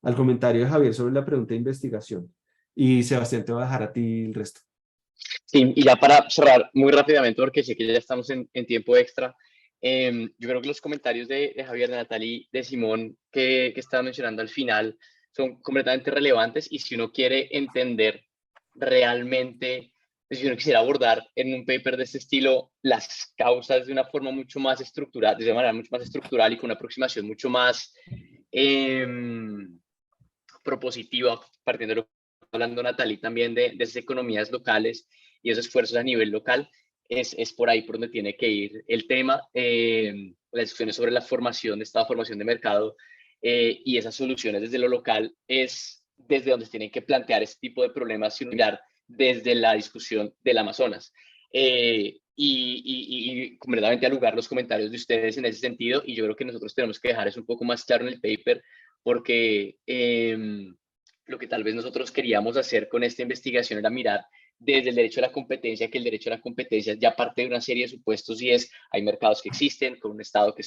al comentario de Javier sobre la pregunta de investigación. Y Sebastián, te voy a dejar a ti el resto. Sí, y ya para cerrar muy rápidamente, porque sé que ya estamos en tiempo extra, yo creo que los comentarios de Javier, de Natalie, de Simón, que estaba mencionando al final, son completamente relevantes, y si uno quiere entender realmente, si uno quisiera abordar en un paper de este estilo las causas de una forma mucho más estructural, de manera mucho más estructural y con una aproximación mucho más propositiva, partiendo de lo que está hablando Natalie también de esas economías locales y esos esfuerzos a nivel local, es por ahí por donde tiene que ir el tema. Las discusiones sobre la formación de esta formación de mercado y esas soluciones desde lo local es desde donde se tienen que plantear este tipo de problemas y mirar desde la discusión del Amazonas. Y completamente al lugar los comentarios de ustedes en ese sentido, y yo creo que nosotros tenemos que dejar eso un poco más claro en el paper, porque lo que tal vez nosotros queríamos hacer con esta investigación era mirar desde el derecho a la competencia, que el derecho a la competencia ya parte de una serie de supuestos, y hay mercados que existen, con un Estado que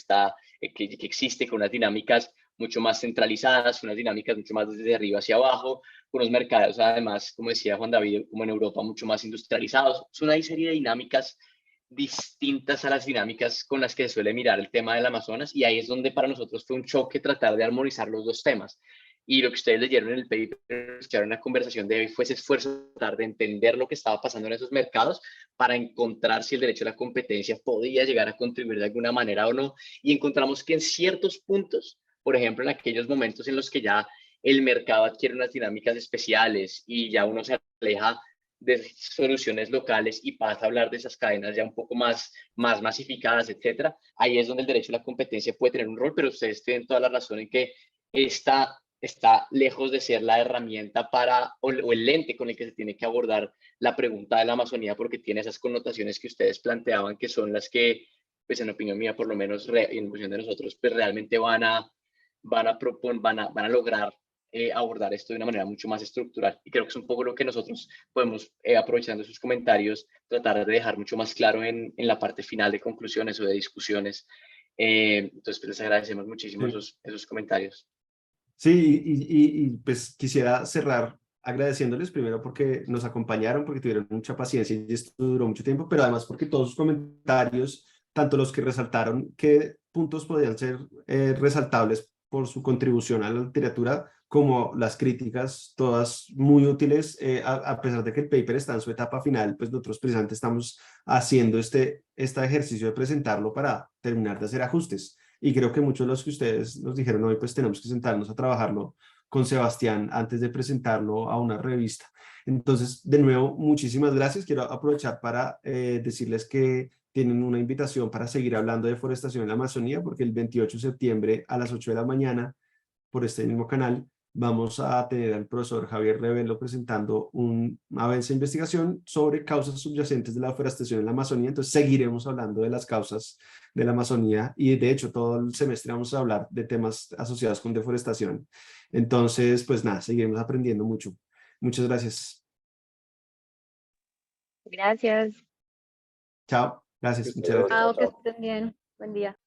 existe, con unas dinámicas mucho más centralizadas, unas dinámicas mucho más desde arriba hacia abajo, unos mercados además, como decía Juan David, como en Europa, mucho más industrializados. Es una serie de dinámicas distintas a las dinámicas con las que se suele mirar el tema del Amazonas, y ahí es donde para nosotros fue un choque tratar de armonizar los dos temas. Y lo que ustedes leyeron en el paper, escucharon una conversación de hoy, fue ese esfuerzo de tratar de entender lo que estaba pasando en esos mercados para encontrar si el derecho a la competencia podía llegar a contribuir de alguna manera o no. Y encontramos que en ciertos puntos, por ejemplo, en aquellos momentos en los que ya el mercado adquiere unas dinámicas especiales y ya uno se aleja de soluciones locales y pasa a hablar de esas cadenas ya un poco más masificadas, etcétera, ahí es donde el derecho a la competencia puede tener un rol, pero ustedes tienen toda la razón en que está lejos de ser la herramienta o el lente con el que se tiene que abordar la pregunta de la Amazonía, porque tiene esas connotaciones que ustedes planteaban, que son las que, pues en opinión mía, por lo menos en opinión de nosotros, pues realmente van a lograr abordar esto de una manera mucho más estructural. Y creo que es un poco lo que nosotros podemos, aprovechando sus comentarios, tratar de dejar mucho más claro en la parte final de conclusiones o de discusiones. Entonces, pues les agradecemos muchísimo esos comentarios. Sí, pues quisiera cerrar agradeciéndoles primero porque nos acompañaron, porque tuvieron mucha paciencia y esto duró mucho tiempo, pero además porque todos sus comentarios, tanto los que resaltaron qué puntos podían ser resaltables por su contribución a la literatura, como las críticas, todas muy útiles, a pesar de que el paper está en su etapa final, pues nosotros precisamente estamos haciendo este ejercicio de presentarlo para terminar de hacer ajustes. Y creo que muchos de los que ustedes nos dijeron hoy, pues tenemos que sentarnos a trabajarlo con Sebastián antes de presentarlo a una revista. Entonces, de nuevo, muchísimas gracias. Quiero aprovechar para decirles que tienen una invitación para seguir hablando de deforestación en la Amazonía, porque el 28 de septiembre a las 8 de la mañana, por este mismo canal, vamos a tener al profesor Javier Revelo presentando un avance de investigación sobre causas subyacentes de la deforestación en la Amazonía. Entonces seguiremos hablando de las causas de la Amazonía y de hecho todo el semestre vamos a hablar de temas asociados con deforestación. Entonces, pues nada, seguiremos aprendiendo mucho. Muchas gracias. Gracias. Chao. Gracias. Muchas Chao, gracias. Chao, que chao. estén bien. Buen día.